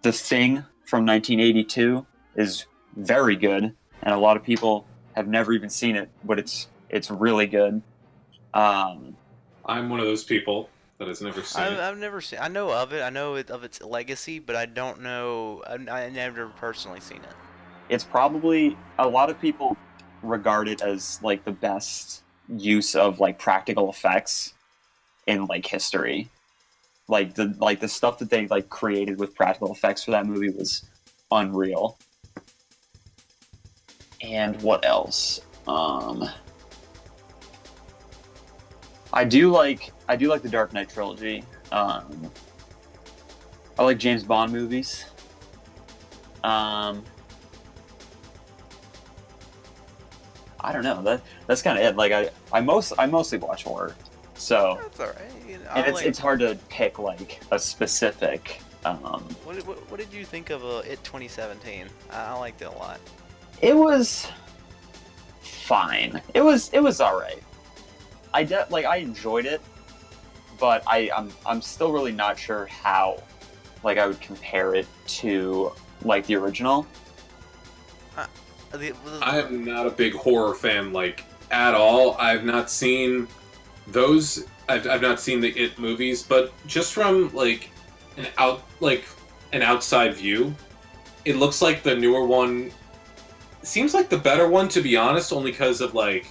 The Thing from 1982 is very good, and a lot of people have never even seen it, but it's really good. I'm one of those people that has never seen it. I've never seen. I know of it. I know of its legacy, but I don't know. I never personally seen it. It's probably a lot of people regard it as like the best use of like practical effects in like history. Like the stuff that they like created with practical effects for that movie was unreal. And what else? I do like the Dark Knight trilogy. I like James Bond movies. I don't know. That's kind of it. Like I mostly watch horror, so That's all right. You know, and it's hard to pick like a specific. What did you think of It 2017? I liked it a lot. It was fine. It was all right. I enjoyed it, but I'm still really not sure how like I would compare it to like the original. I am not a big horror fan, like, at all. I've not seen those. I've not seen the It movies, but just from like an outside view, it looks like the newer one seems like the better one, to be honest, only because the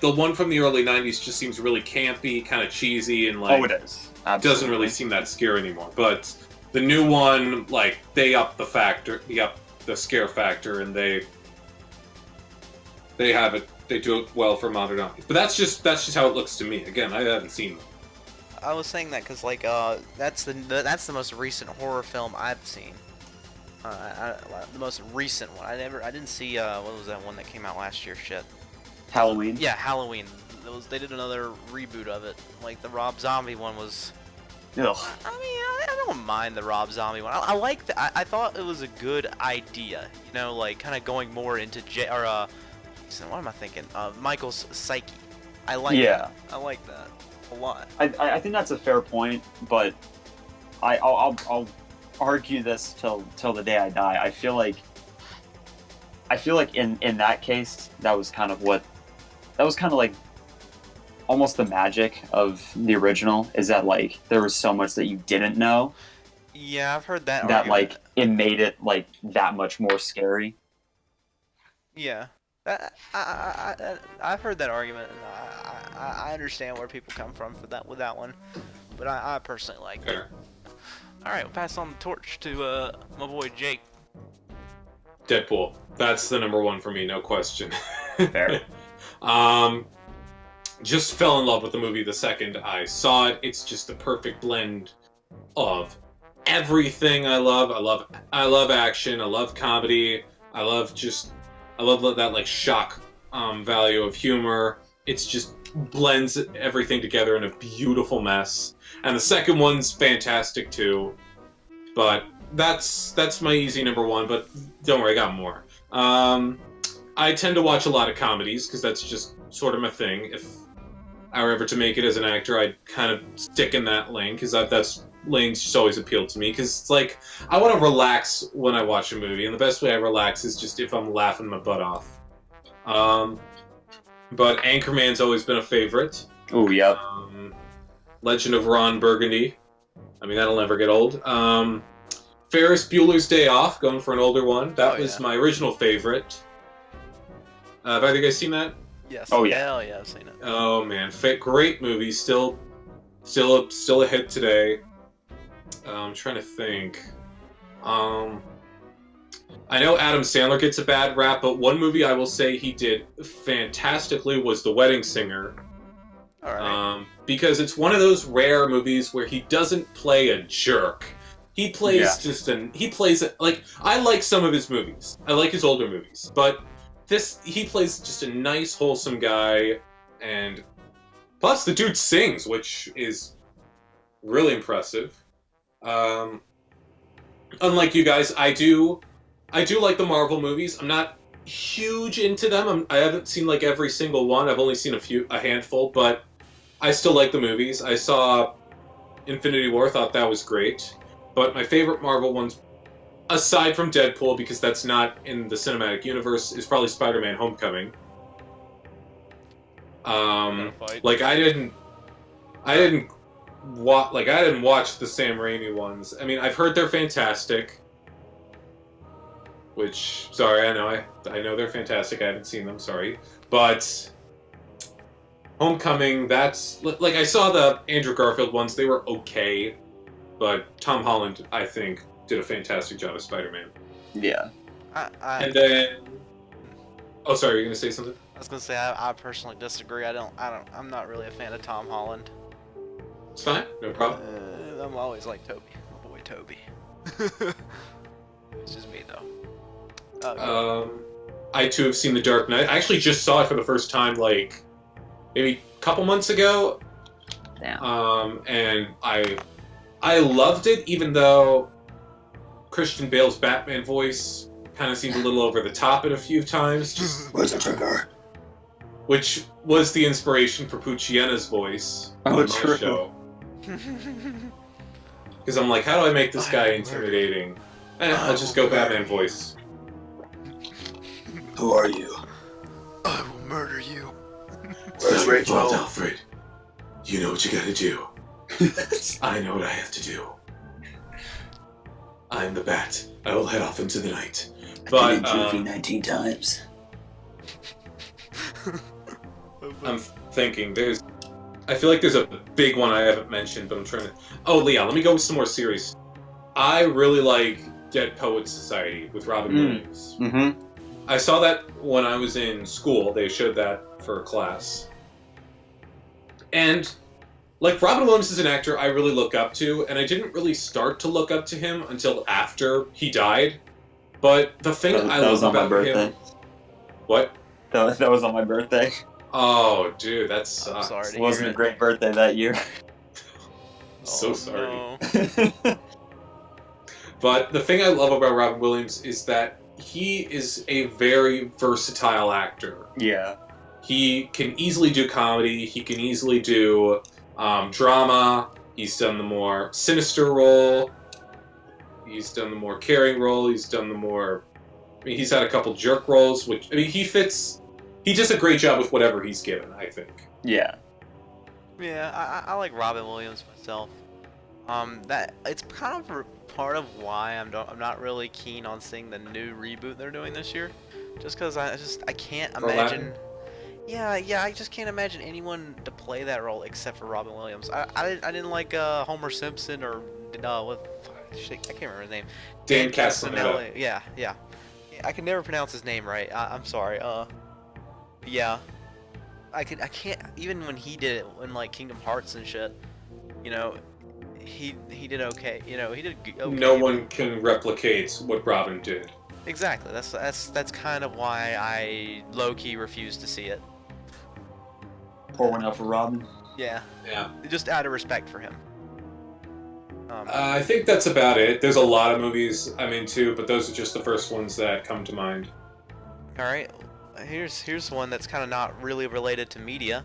one from the early 90s just seems really campy, kind of cheesy, and like Oh, it is. doesn't really seem that scary anymore. But the new one, like, they up the scare factor, and they have it. They do it well for modern audience. But that's just how it looks to me. Again, I haven't seen them. I was saying that because like that's the most recent horror film I've seen. The most recent one. I didn't see what was that one that came out last year? Shit. Halloween. Yeah, Halloween. They did another reboot of it. Like the Rob Zombie one was. Ugh. I mean, I don't mind the Rob Zombie one. I like that. I thought it was a good idea. You know, like kind of going more into what am I thinking? Michael's psyche. I like that. I like that a lot. I think that's a fair point, but I'll argue this till the day I die. I feel like I feel like in that case, that was kind of like almost the magic of the original, is that like there was so much that you didn't know Yeah, I've heard that that argument. like it made it like that much more scary. Yeah. I've heard that argument, and I understand where people come from for that with that one, but I personally like it. Fair. All right, we'll pass on the torch to my boy Jake. Deadpool. That's the number one for me, no question. Fair. Just fell in love with the movie the second I saw it. It's just the perfect blend of everything I love. I love action. I love comedy. I love that like shock value of humor. It's just blends everything together in a beautiful mess. And the second one's fantastic too. But that's my easy number one. But don't worry, I got more. I tend to watch a lot of comedies because that's just sort of my thing. If I were ever to make it as an actor, I'd kind of stick in that lane because that's lane's just always appealed to me. Because it's like I want to relax when I watch a movie, and the best way I relax is just if I'm laughing my butt off. But Anchorman's always been a favorite. Oh, yep. Legend of Ron Burgundy. I mean, that'll never get old. Ferris Bueller's Day Off, going for an older one. That was my original favorite. Have either of you guys seen that? Yes. Oh, yeah. Hell yeah, I've seen it. Oh man, great movie. Still a hit today. I'm trying to think. I know Adam Sandler gets a bad rap, but one movie I will say he did fantastically was The Wedding Singer. All right. Because it's one of those rare movies where he doesn't play a jerk. He plays like I like some of his movies. I like his older movies, but he plays just a nice, wholesome guy, and plus the dude sings, which is really impressive. Unlike you guys, I do like the Marvel movies. I'm not huge into them. I haven't seen like every single one. I've only seen a handful, but I still like the movies. I saw Infinity War, thought that was great. But my favorite Marvel ones, aside from Deadpool, because that's not in the cinematic universe, is probably Spider-Man: Homecoming. Like I didn't watch the Sam Raimi ones. I mean, I've heard they're fantastic. Which, sorry, I know they're fantastic. I haven't seen them, sorry, but Homecoming. That's like I saw the Andrew Garfield ones. They were okay, but Tom Holland, I think, did a fantastic job as Spider-Man. Yeah. And then, oh, sorry, you're gonna say something? I was gonna say I personally disagree. I'm not really a fan of Tom Holland. It's fine, no problem. I'm always like Toby, my boy Toby. It's just me though. I too have seen The Dark Knight. I actually just saw it for the first time, like maybe a couple months ago. Damn. And I loved it, even though Christian Bale's Batman voice kind of seemed a little over the top at a few times. Where's the trigger? Which was the inspiration for Pucciana's voice on my show. Because I'm like, how do I make this guy intimidating? I'll just go Batman voice. Who are you? I will murder you. Where's Rachel? Alfred, you know what you gotta do. I know what I have to do. I'm the Bat. I will head off into the night. But 19 times. I'm thinking I feel like there's a big one I haven't mentioned, but I'm trying to. Oh, yeah. Let me go with some more serious. I really like Dead Poets Society with Robin Williams. Mm-hmm. I saw that when I was in school. They showed that for a class. And, like, Robin Williams is an actor I really look up to, and I didn't really start to look up to him until after he died. But the thing I love about him... What? That was on my birthday. Oh, dude, that sucks. I'm sorry. It wasn't a great birthday that year. I'm so sorry. No. But the thing I love about Robin Williams is that he is a very versatile actor. Yeah. He can easily do comedy. He can easily do drama. He's done the more sinister role. He's done the more caring role. He's done the more I mean, he's had a couple jerk roles, which I mean, he fits. He does a great job with whatever he's given, I think. Yeah. Yeah, I like Robin Williams myself. That it's kind of part of why I'm not really keen on seeing the new reboot they're doing this year, just because I can't imagine. Yeah, I just can't imagine anyone to play that role except for Robin Williams. I didn't like Homer Simpson or shit, I can't remember his name. Dan Castellaneta. Yeah. I can never pronounce his name right. I'm sorry. Yeah. I can't even when he did it in like Kingdom Hearts and shit. You know, he did okay. You know, he did okay. No one can replicate what Robin did. Exactly. That's kind of why I low-key refuse to see it. Pour one out for Robin. Yeah. Yeah. Just out of respect for him. I think that's about it. There's a lot of movies I'm into, but those are just the first ones that come to mind. All right. Here's one that's kind of not really related to media.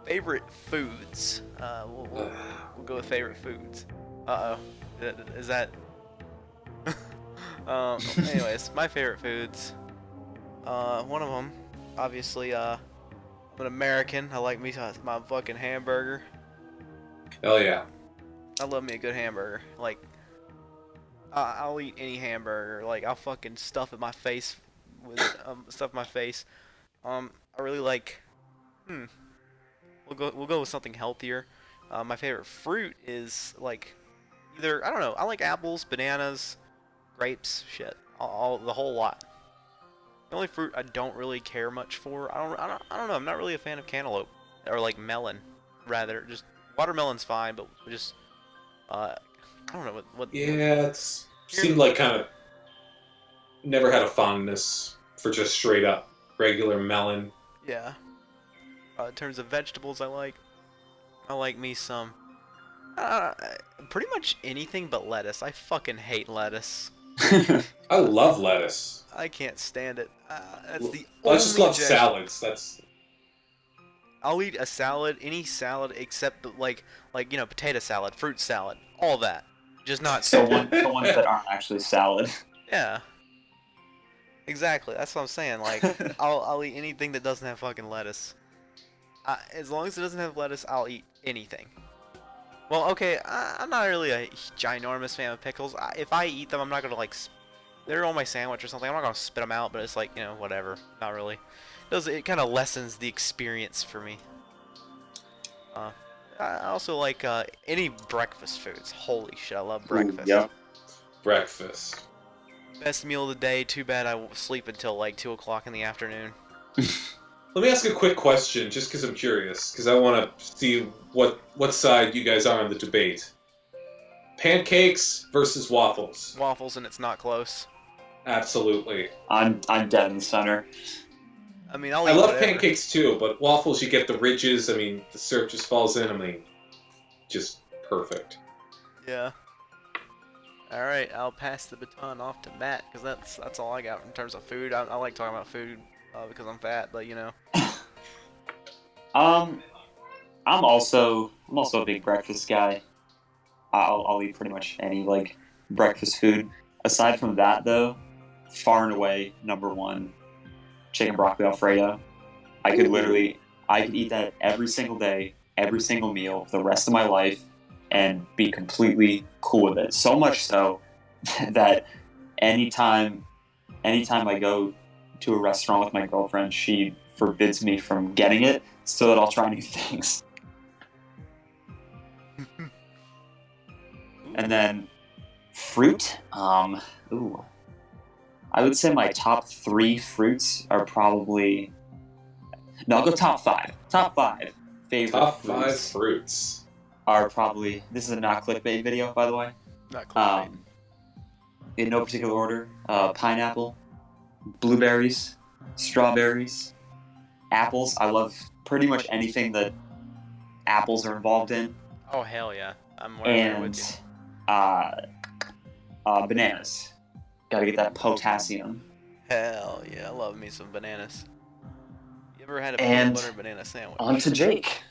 Favorite foods. We'll go with favorite foods. Is that? Anyways, my favorite foods. One of them, obviously, I'm an American. I like my fucking hamburger. Hell yeah. I love me a good hamburger. Like, I'll eat any hamburger. Like, I'll fucking stuff in my face with stuff in my face. I really like. We'll go with something healthier. My favorite fruit is like either I don't know. I like apples, bananas, grapes, shit, all the whole lot. The only fruit I don't really care much for, I don't know. I'm not really a fan of cantaloupe or like melon. Rather, just watermelon's fine, but just I don't know what. Yeah, it's seemed like kind of never had a fondness for just straight up regular melon. Yeah. In terms of vegetables, I like me some. Pretty much anything but lettuce. I fucking hate lettuce. I love lettuce. I can't stand it. That's the I only just love objection. salads. I'll eat a salad, any salad except like potato salad, fruit salad, all that. Just not the ones that aren't actually salad. Yeah. Exactly. That's what I'm saying. Like I'll eat anything that doesn't have fucking lettuce. As long as it doesn't have lettuce, I'll eat anything. Well, okay, I'm not really a ginormous fan of pickles. If I eat them, I'm not gonna like. They're on my sandwich or something. I'm not gonna spit them out, but it's like whatever. Not really. It kind of lessens the experience for me. I also like any breakfast foods. Holy shit, I love breakfast. Ooh, yep. Breakfast. Best meal of the day. Too bad I won't sleep until like 2 o'clock in the afternoon. Let me ask a quick question, just because I'm curious, because I want to see what side you guys are on the debate. Pancakes versus waffles. Waffles, and it's not close. Absolutely. I'm dead in the center. I mean, I love whatever. pancakes too, but waffles, you get the ridges. I mean, the syrup just falls in. I mean, just perfect. Yeah. All right, I'll pass the baton off to Matt because that's all I got in terms of food. I like talking about food because I'm fat, but I'm also a big breakfast guy. I'll eat pretty much any like breakfast food. Aside from that, though, far and away number one, chicken broccoli Alfredo. I could eat that every single day, every single meal, for the rest of my life, and be completely cool with it. So much so that anytime I go to a restaurant with my girlfriend, she forbids me from getting it so that I'll try new things. And then fruit, I would say my top 3 fruits are probably... No, I'll go top 5. Top 5 favorite Top 5 fruits fruits. are probably... This is a not clickbait video, by the way. not close. In no particular order, pineapple, blueberries, strawberries, apples. I love pretty much anything that apples are involved in. Oh hell yeah, I'm right there with you. Bananas. Gotta get that potassium. Hell yeah, I love me some bananas. You ever had a And peanut butter banana sandwich? On to Jake.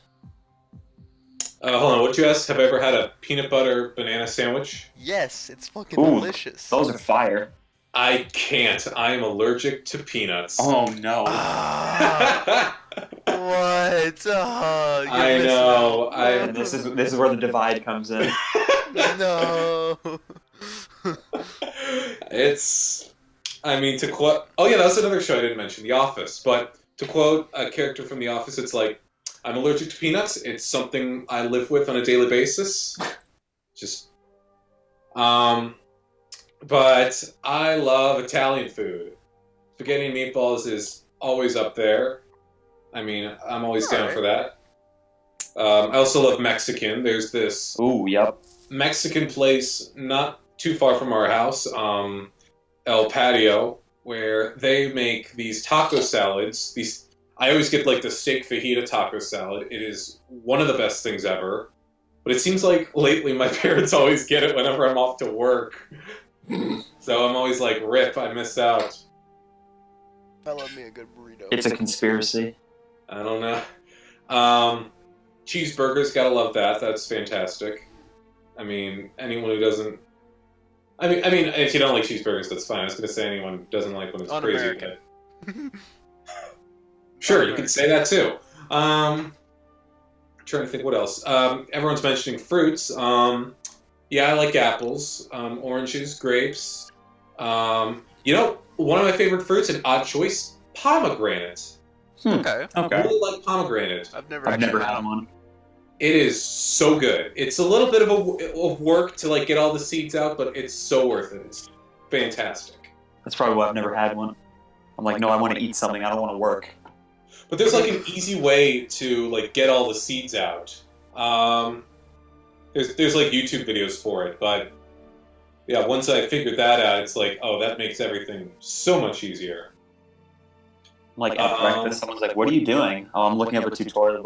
Hold on, what you asked? Have I ever had a peanut butter banana sandwich? Yes, it's fucking Ooh, delicious. Those are fire. I can't. I am allergic to peanuts. Oh no. Ah, what? Oh, you're I missing know. out. And this is where the divide comes in. No. It's. I mean, to quote. Oh, yeah, that was another show I didn't mention, The Office. But to quote a character from The Office, it's like, I'm allergic to peanuts. It's something I live with on a daily basis. Just. But I love Italian food. Spaghetti and meatballs is always up there. I mean, I'm always down for that. I also love Mexican. There's this Ooh, yep. Mexican place not too far from our house, El Patio, where they make these taco salads. I always get like the steak fajita taco salad. It is one of the best things ever. But it seems like lately my parents always get it whenever I'm off to work. So I'm always like, rip, I missed out. I love me a good burrito. It's a conspiracy. I don't know. Cheeseburgers, gotta love that. That's fantastic. I mean, anyone who doesn't... I mean, if you don't like cheeseburgers, that's fine. I was gonna say anyone who doesn't like when it's crazy. Un-American. Sure, you can say that too. Trying to think what else. Everyone's mentioning fruits. Yeah, I like apples, oranges, grapes. You know, one of my favorite fruits, an odd choice, pomegranate. Okay. I really like pomegranate. I've never had one. It is so good. It's a little bit of work to like get all the seeds out, but it's so worth it. It's fantastic. That's probably why I've never had one. I'm like, no, I want to eat something. I don't want to work. But there's like an easy way to like get all the seeds out. There's like YouTube videos for it, but yeah, once I figured that out, it's like, oh, that makes everything so much easier. Like at breakfast, someone's like, "What are you doing?" Oh, I'm looking up a tutorial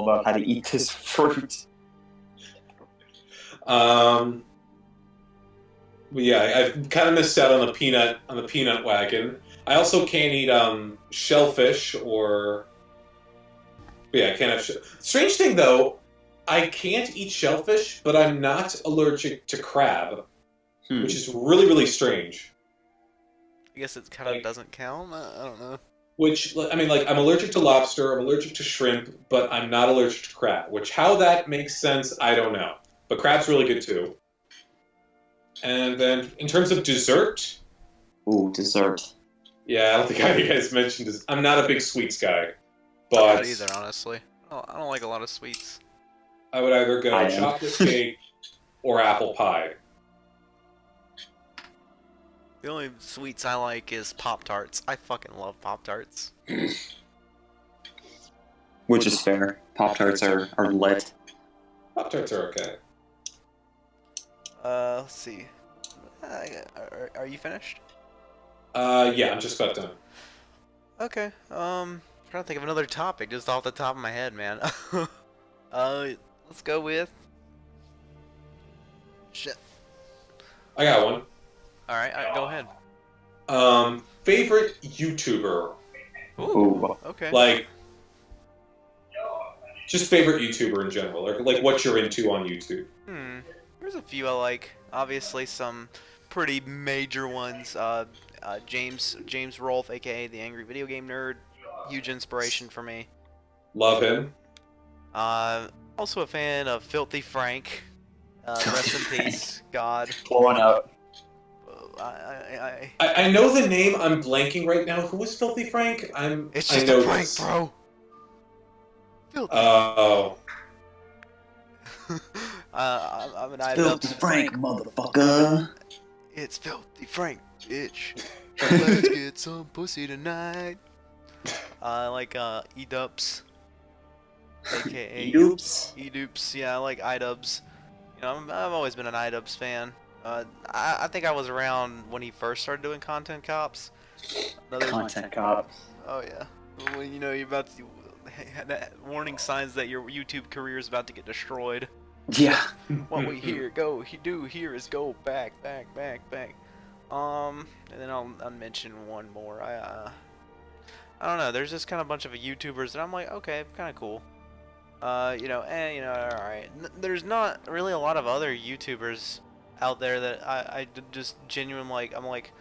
about how to eat this fruit. But yeah, I've kind of missed out on the peanut wagon. I also can't eat shellfish or. But yeah, I can't have. Strange thing though, I can't eat shellfish, but I'm not allergic to crab, which is really, really strange. I guess it kind of doesn't count. I don't know. Which, I mean, like, I'm allergic to lobster, I'm allergic to shrimp, but I'm not allergic to crab. Which, how that makes sense, I don't know. But crab's really good too. And then, in terms of dessert... Ooh, dessert. Yeah, I don't think any of you guys mentioned this. I'm not a big sweets guy. But Not either, honestly. I don't like a lot of sweets. I would either go chocolate cake or apple pie. The only sweets I like is Pop-Tarts. I fucking love Pop-Tarts. Which is fair. Pop-Tarts are lit. Pop-Tarts are okay. Let's see. Are you finished? Yeah, I'm just about done. Okay. Trying to think of another topic just off the top of my head, man. Let's go with... Shit. I got one. Alright, go ahead. Favorite YouTuber? Ooh, okay. Like, just favorite YouTuber in general, or like what you're into on YouTube. There's a few I like. Obviously, some pretty major ones. James Rolfe, aka the Angry Video Game Nerd, huge inspiration for me. Love him. Also a fan of Filthy Frank. Rest in peace, God. Pour one out. I know the name. I'm blanking right now. Who was Filthy Frank? It's just a prank, bro. Filthy. Oh. I'm an Filthy Frank, motherfucker. It's Filthy Frank, bitch. Let's get some pussy tonight. I like E-Dubs, aka E-Dubs. E-Dubs. Yeah, I like I-Dubs. You know, I've always been an I-Dubs fan. I think I was around when he first started doing Content Cops. Content Cops. Oh yeah. When you know you're about to warning signs that your YouTube career is about to get destroyed. Yeah. What we do here is go back. And then I'll mention one more. I don't know. There's just kind of a bunch of YouTubers that I'm like, okay, kind of cool. All right. There's not really a lot of other YouTubers out there that just genuine like I'm like,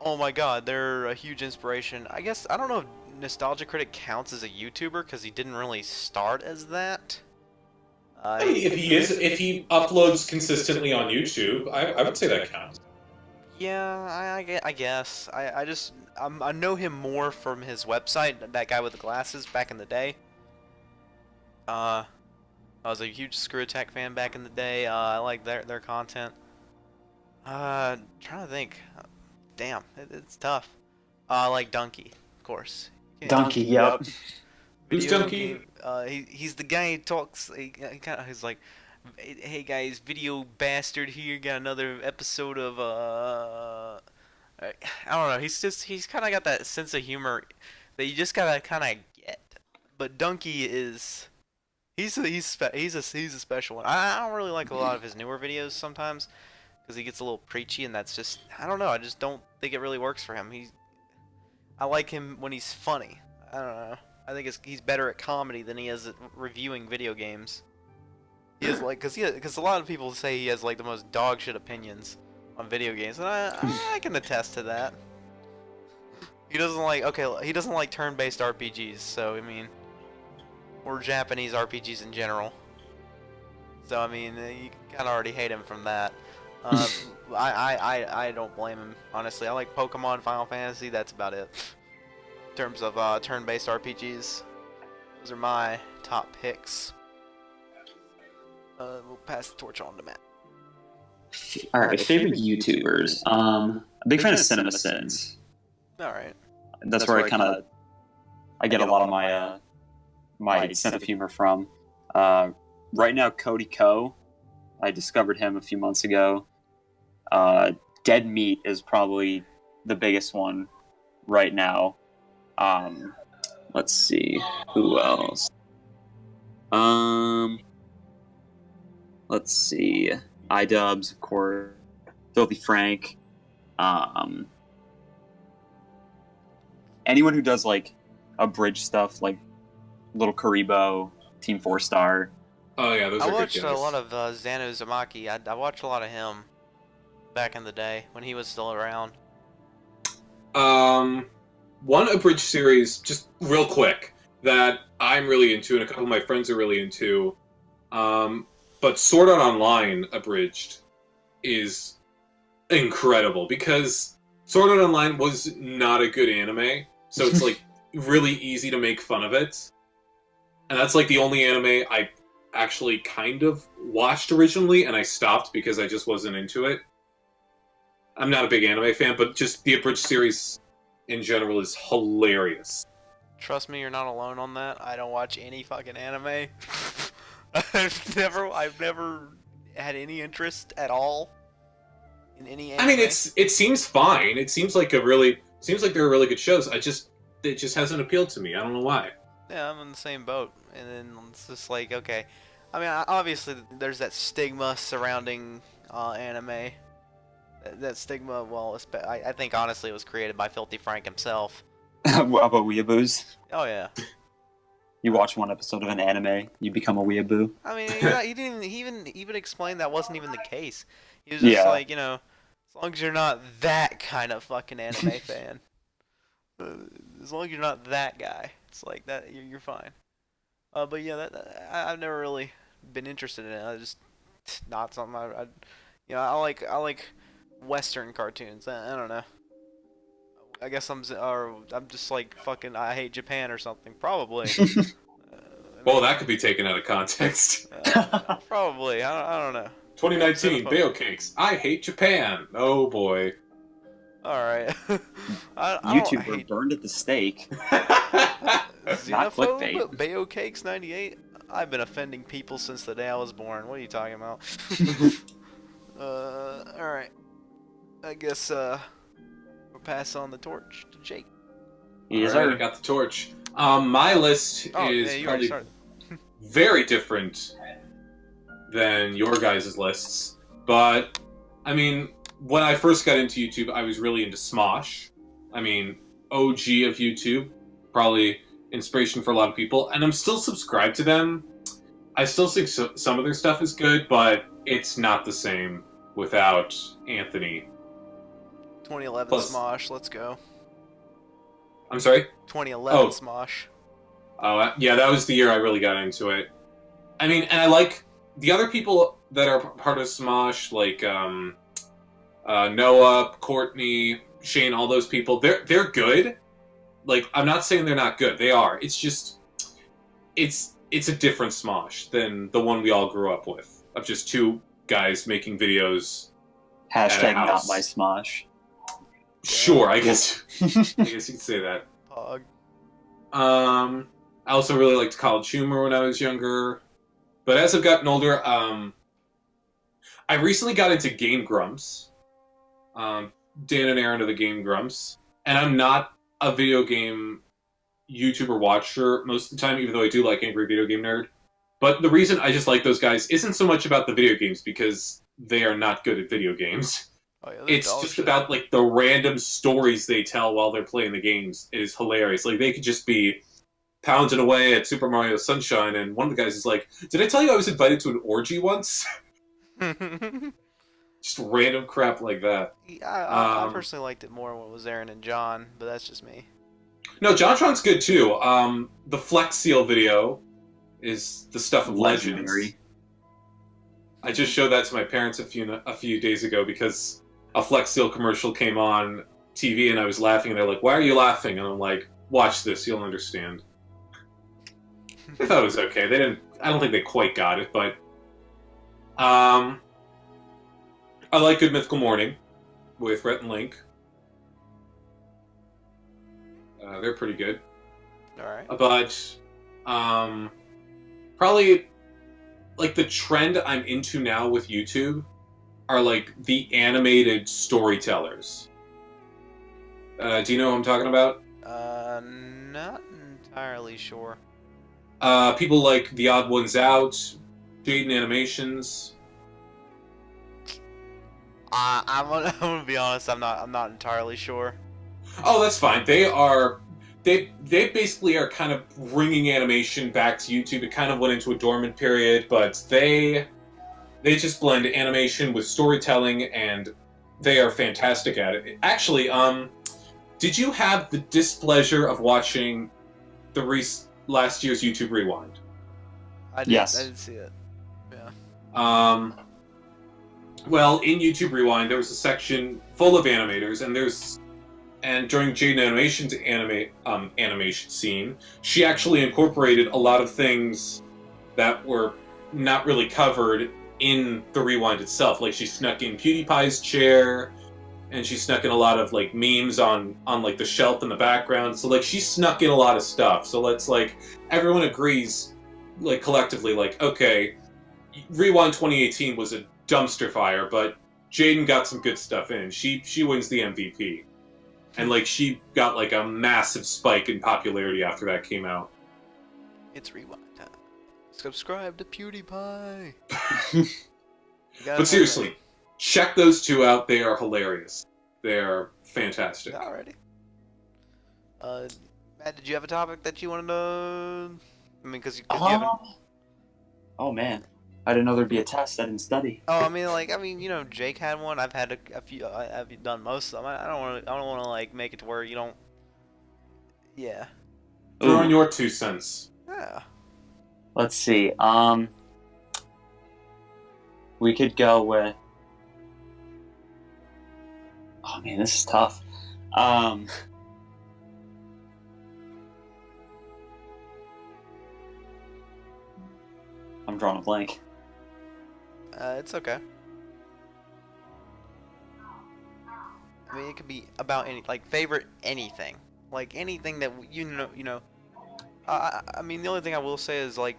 oh my god, they're a huge inspiration. I guess I don't know if Nostalgia Critic counts as a YouTuber because he didn't really start as that. I mean, if he uploads consistently on YouTube, I would say that counts. Yeah, I guess. I know him more from his website, that guy with the glasses back in the day. I was a huge Screw Attack fan back in the day. I like their content. Trying to think. Damn, it's tough. I like Donkey, of course. Donkey, yep. Who's Donkey? He's the guy who talks. He's like, hey guys, video bastard here. Got another episode of I don't know. He's kind of got that sense of humor that you just gotta kind of get. But Donkey is. He's a special one. I don't really like a lot of his newer videos sometimes because he gets a little preachy, and that's just, I don't know. I just don't think it really works for him. I like him when he's funny. I don't know. I think he's better at comedy than he is at reviewing video games. He is like, because a lot of people say he has like the most dog shit opinions on video games, and I can attest to that. He doesn't like turn-based RPGs, so I mean. Or Japanese RPGs in general. So I mean, you kind of already hate him from that. I don't blame him, honestly. I like Pokemon, Final Fantasy. That's about it. In terms of turn-based RPGs, those are my top picks. We'll pass the torch on to Matt. All right, favorite YouTubers. A big fan of Cinema Sins. All right. That's where I get a lot of my sense of humor from. Right now, Cody Ko. I discovered him a few months ago. Dead Meat is probably the biggest one right now. Let's see, who else? Let's see, iDubbbz, of course, Filthy Frank. Anyone who does like abridged stuff, like Little Karibo, Team 4 Star. Oh yeah, those are good guys. I watched a lot of Zano Zamaki. I watched a lot of him back in the day when he was still around. One abridged series, just real quick, that I'm really into and a couple of my friends are really into, but Sword Art Online abridged is incredible because Sword Art Online was not a good anime, so it's like really easy to make fun of it. And that's like the only anime I actually kind of watched originally, and I stopped because I just wasn't into it. I'm not a big anime fan, but just the abridged series in general is hilarious. Trust me, you're not alone on that. I don't watch any fucking anime. I've never had any interest at all in any anime. I mean, it seems fine. It seems like they're really good shows. It just hasn't appealed to me. I don't know why. Yeah, I'm in the same boat, and then it's just like, okay. I mean, obviously, there's that stigma surrounding anime. That stigma, well, I think honestly it was created by Filthy Frank himself. About weeaboos? Oh yeah. You watch one episode of an anime, you become a weeaboo. I mean, he didn't even explain that wasn't even the case. He was just like, as long as you're not that kind of fucking anime fan, as long as you're not that guy, it's like that you're fine. But yeah, I've never really been interested in it. I just not something I like Western cartoons. I don't know. I guess I'm just like fucking I hate Japan or something. Probably. Well, that could be taken out of context. Probably. I don't know. 2019 Bayo Cakes. I hate Japan. Oh boy. All right. YouTuber burned at the stake. Not clickbait. Bayo Cakes 98. I've been offending people since the day I was born. What are you talking about? All right. I guess we'll pass on the torch to Jake. Yes, I got the torch. My list is probably very different than your guys' lists. But, I mean, when I first got into YouTube, I was really into Smosh. I mean, OG of YouTube. Probably inspiration for a lot of people. And I'm still subscribed to them. I still think some of their stuff is good, but it's not the same without Anthony. 2011 Plus- Smosh, let's go. I'm sorry? 2011 Oh. Smosh. Oh, yeah, that was the year I really got into it. I mean, and I like the other people that are part of Smosh, like Noah, Courtney, Shane, all those people. They're good. Like, I'm not saying they're not good. They are. It's just, it's a different Smosh than the one we all grew up with, of just two guys making videos. Hashtag not house. my Smosh. Sure, I guess. I guess you could say that. Pog. I also really liked College Humor when I was younger. But as I've gotten older, I recently got into Game Grumps. Dan and Aaron are the Game Grumps. And I'm not a video game YouTuber watcher most of the time, even though I do like Angry Video Game Nerd. But the reason I just like those guys isn't so much about the video games, because they are not good at video games. Oh, yeah, It's just about, like, the random stories they tell while they're playing the games. It is hilarious. Like, they could just be pounding away at Super Mario Sunshine, and one of the guys is like, "Did I tell you I was invited to an orgy once?" Just random crap like that. I personally liked it more when it was Aaron and John, but that's just me. No, JonTron's good too. The Flex Seal video is the stuff of legends. Legendary. I just showed that to my parents a few days ago because a Flex Seal commercial came on TV and I was laughing, and they're like, "Why are you laughing?" And I'm like, "Watch this, you'll understand." I thought it was okay. I don't think they quite got it, but I like Good Mythical Morning with Rhett and Link. They're pretty good. Alright. But probably like the trend I'm into now with YouTube are like the animated storytellers. Do you know what I'm talking about? Not entirely sure. People like The Odd Ones Out, Jaden Animations. I'm gonna be honest. I'm not entirely sure. Oh, that's fine. They basically are kind of bringing animation back to YouTube. It kind of went into a dormant period, but they just blend animation with storytelling, and they are fantastic at it. Actually, did you have the displeasure of watching the last year's YouTube Rewind? Yes. I did see it. Yeah. Well, in YouTube Rewind, there was a section full of animators, and during Jaden Animation's animation scene, she actually incorporated a lot of things that were not really covered in the Rewind itself. Like, she snuck in PewDiePie's chair, and she snuck in a lot of, like, memes on like, the shelf in the background. So, like, she snuck in a lot of stuff. So let's, like, everyone agrees, like, collectively, like, okay, Rewind 2018 was a dumpster fire, but Jaden got some good stuff in. She wins the MVP. And, like, she got, like, a massive spike in popularity after that came out. It's Rewind time. Subscribe to PewDiePie. But seriously, check those two out. They are hilarious. They are fantastic. Alrighty. Matt, did you have a topic that you wanted to? I mean, because you haven't. Oh man, I didn't know there'd be a test. I didn't study. Oh, I mean, you know, Jake had one. I've had a few. I've done most of them. I don't want to like make it to where you don't. Yeah. Throw in your 2 cents. Yeah. Let's see. We could go with. Oh man, this is tough. I'm drawing a blank. It's okay. I mean, it could be about like favorite anything, like anything that you know. I mean, the only thing I will say is like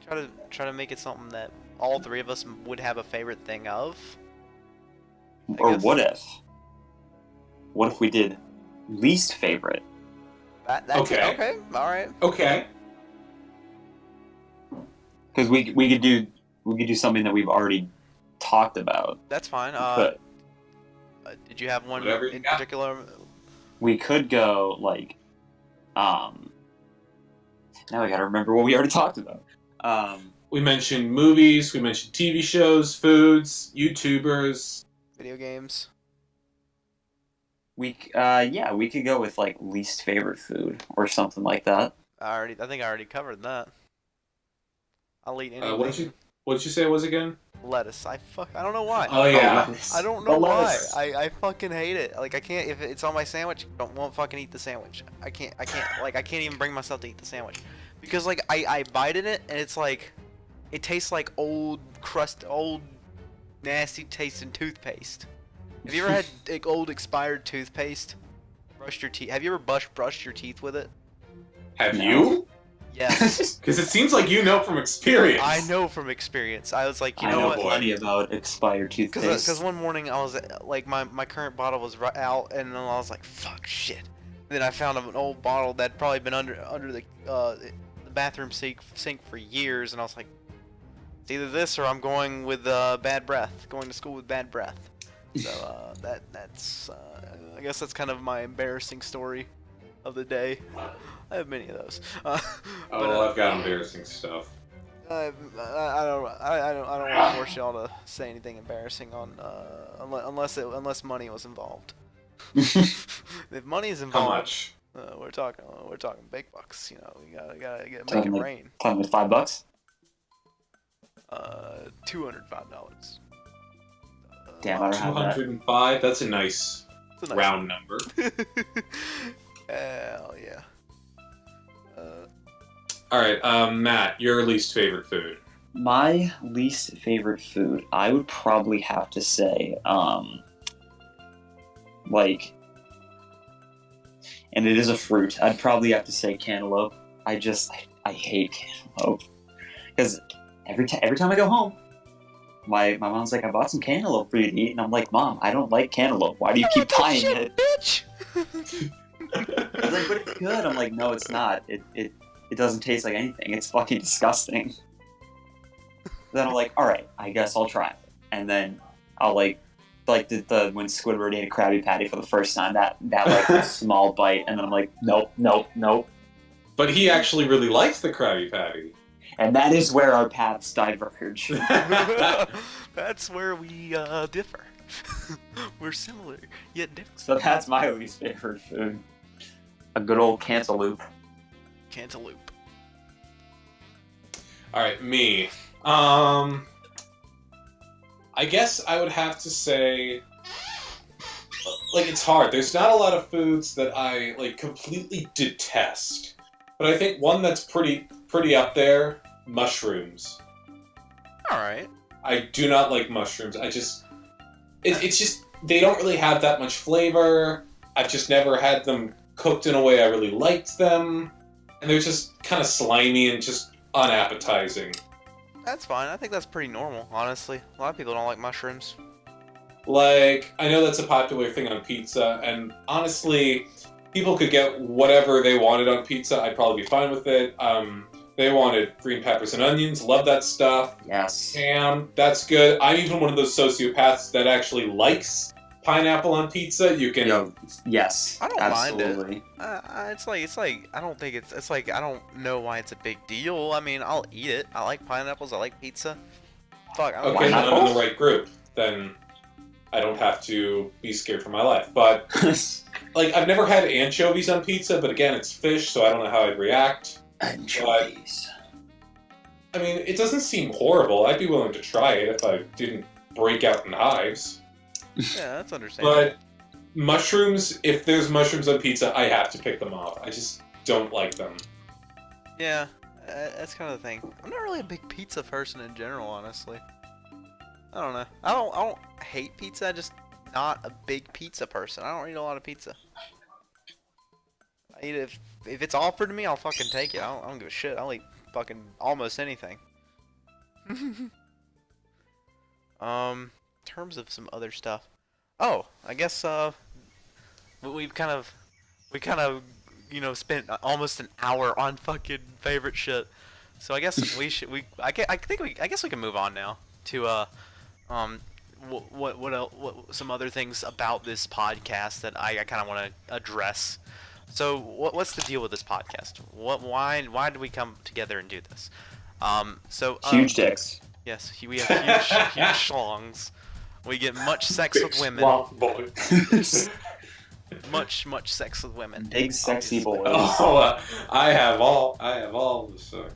try to make it something that all three of us would have a favorite thing of. Or what if? What if we did least favorite? That's Okay. Okay. All right. Okay. Because we could do something that we've already talked about. That's fine. But Did you have one Whatever you in got. particular? we could go like, now I gotta remember what we already talked about. We mentioned movies, we mentioned TV shows, foods, YouTubers. Video games. We could go with like least favorite food or something like that. I think I already covered that. I'll eat anything. What did you say it was again? Lettuce. I don't know why. Oh yeah. lettuce. I don't The know why. lettuce. I fucking hate it. Like I can't if it's on my sandwich. Won't fucking eat the sandwich. I can't like I can't even bring myself to eat the sandwich because like I bite in it and it's like it tastes like old nasty tasting toothpaste. Have you ever had like, old expired toothpaste? Brushed your teeth. Have you ever brushed your teeth with it? Have No. you? Yes. Because it seems like you know from experience. I know from experience. I was like, you I know know what? plenty about expired toothpaste. Because one morning I was like my current bottle was out and then I was like fuck shit. And then I found an old bottle that probably been under the bathroom sink for years and I was like, it's either this or I'm going with bad breath. Going to school with bad breath. So that's I guess that's kind of my embarrassing story of the day. I have many of those. I've got embarrassing stuff. I don't want to force y'all to say anything embarrassing on unless money was involved. If money is How involved, much? we're talking big bucks. You know, we gotta make it Talking like- rain. Talking with $5. $205. Damn, I don't have that. 205. That's a nice It's a nice round number. Hell yeah. All right, Matt, your least favorite food. My least favorite food, I would probably have to say, like, and it is a fruit. I'd probably have to say cantaloupe. I hate cantaloupe because every time I go home, my mom's like, I bought some cantaloupe for you to eat, and I'm like, Mom, I don't like cantaloupe. Why do you keep buying it? Bitch. I was like, but it's good. I'm like, no, it's not. It doesn't taste like anything. It's fucking disgusting. Then I'm like, all right, I guess I'll try it. And then I'll like the when Squidward ate a Krabby Patty for the first time, that like small bite, and then I'm like, nope. But he actually really likes the Krabby Patty. And that is where our paths diverge. That's where we differ. We're similar yet different. So that's my least favorite food. A good old cantaloupe. Cantaloupe. All right, me. I guess I would have to say, like, it's hard. There's not a lot of foods that I like completely detest, but I think one that's pretty up there, mushrooms. All right. I do not like mushrooms. It's just they don't really have that much flavor. I've just never had them cooked in a way I really liked them, and they're just kind of slimy and just unappetizing. That's fine. I think that's pretty normal, honestly. A lot of people don't like mushrooms. Like, I know that's a popular thing on pizza, and honestly, people could get whatever they wanted on pizza. I'd probably be fine with it. They wanted green peppers and onions. Love that stuff. Yes. Ham, that's good. I'm even one of those sociopaths that actually likes pineapple on pizza. You can. Yo, yes. I don't mind it. absolutely. It's like I don't think it's like I don't know why it's a big deal. I mean, I'll eat it. I like pineapples. I like pizza. Fuck. I don't Okay, mind then it. I'm in the right group. Then I don't have to be scared for my life. But like, I've never had anchovies on pizza. But again, it's fish, so I don't know how I'd react. Anchovies. I mean, it doesn't seem horrible. I'd be willing to try it if I didn't break out in hives. Yeah, that's understandable. But mushrooms, if there's mushrooms on pizza, I have to pick them off. I just don't like them. Yeah, that's kind of the thing. I'm not really a big pizza person in general, honestly. I don't know. I don't hate pizza. I'm just not a big pizza person. I don't eat a lot of pizza. I eat it if it's offered to me, I'll fucking take it. I don't give a shit. I'll eat fucking almost anything. In terms of some other stuff. Oh, I guess we kind of spent almost an hour on fucking favorite shit. So I guess I guess we can move on now to what some other things about this podcast that I kind of want to address. So what's the deal with this podcast? Why did we come together and do this? Huge dicks. Yes, we have huge schlongs. We get much sex with women. Swamp boy. Much sex with women. Big sexy obviously. boys. Oh, I have all the sex.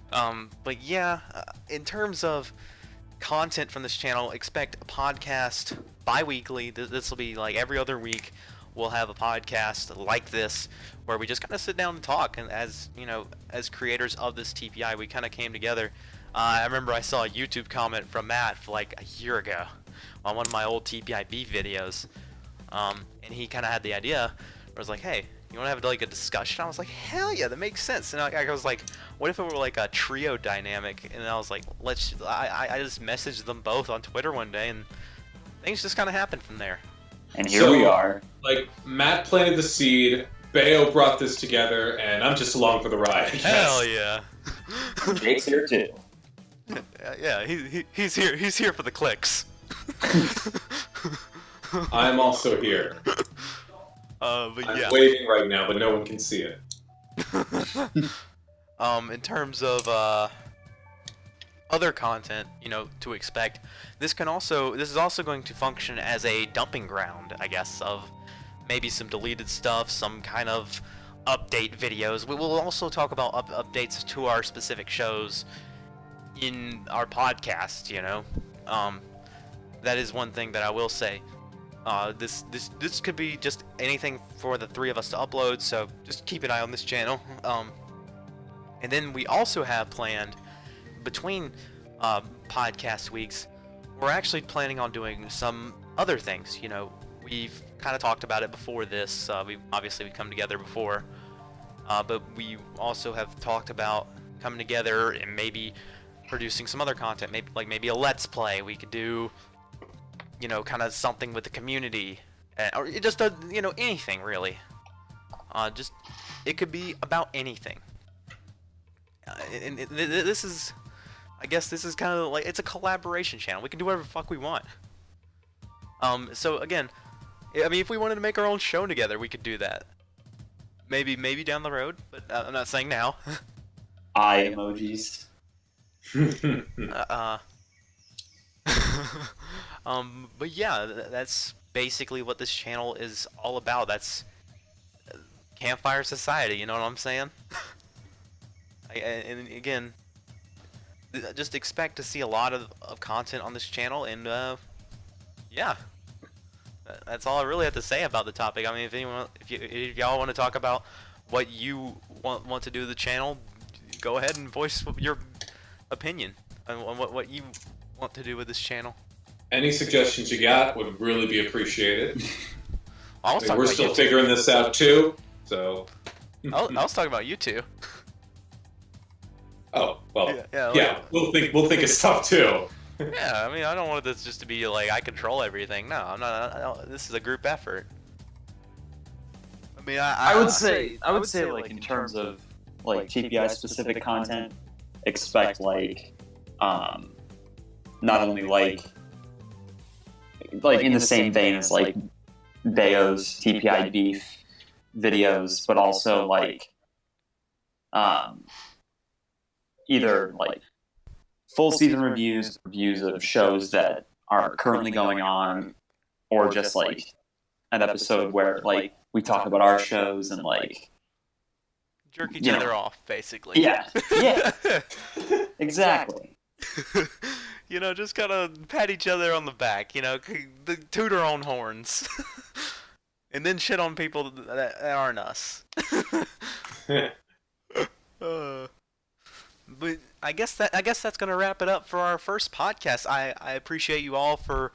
But yeah, in terms of content from this channel, expect a podcast bi-weekly. This will be like every other week. We'll have a podcast like this where we just kind of sit down and talk. And as you know, as creators of this TPI, we kind of came together. I remember I saw a YouTube comment from Matt for like a year ago on one of my old TPIB videos, and he kind of had the idea where I was like, hey, you want to have like a discussion? I was like, hell yeah, that makes sense. And I was like, what if it were like a trio dynamic? And I was like, I just messaged them both on Twitter one day, and things just kind of happened from there. And here we are. Like, Matt planted the seed, Bayo brought this together, and I'm just along for the ride, I guess. Hell yeah. Jake's here too. Yeah, he's here. He's here for the clicks. I'm also here. But yeah. I'm waving right now, but no one can see it. In terms of other content, you know, to expect, this is also going to function as a dumping ground, I guess, of maybe some deleted stuff, some kind of update videos. We will also talk about updates to our specific shows in our podcast, you know. That is one thing that I will say. This could be just anything for the three of us to upload, so just keep an eye on this channel. And then we also have planned, between podcast weeks, we're actually planning on doing some other things. You know, we've kind of talked about it before this. We've come together before, but we also have talked about coming together and maybe producing some other content. Maybe a let's play. We could do, you know, kind of something with the community, or it just you know, anything really. Just it could be about anything. And this is, I guess this is kind of like, it's a collaboration channel. We can do whatever the fuck we want. So again, I mean, if we wanted to make our own show together, we could do that. Maybe down the road, but I'm not saying now. Eye emojis. But yeah, that's basically what this channel is all about. That's Campfire Society, you know what I'm saying? And again, just expect to see a lot of content on this channel, and yeah, that's all I really have to say about the topic. I mean, if y'all want to talk about what you want to do with the channel, go ahead and voice your opinion on what you want to do with this channel. Any suggestions you got would really be appreciated. We're still figuring this out too, so. I was talking about you two. Oh well, yeah. We'll think of stuff too. Yeah, I mean, I don't want this just to be like I control everything. No, I'm not. This is a group effort. I mean, I would say like in terms of like TPI specific content, expect like not only like in the same vein as like Bayo's TPI beef videos, but also like either like full season reviews of shows that are currently going on, or just like an episode where like we talk about our shows and like jerk each other off, basically. Yeah, exactly. You know, just gotta pat each other on the back, you know, toot our own horns. And then shit on people that aren't us. But I guess that's gonna wrap it up for our first podcast. I appreciate you all for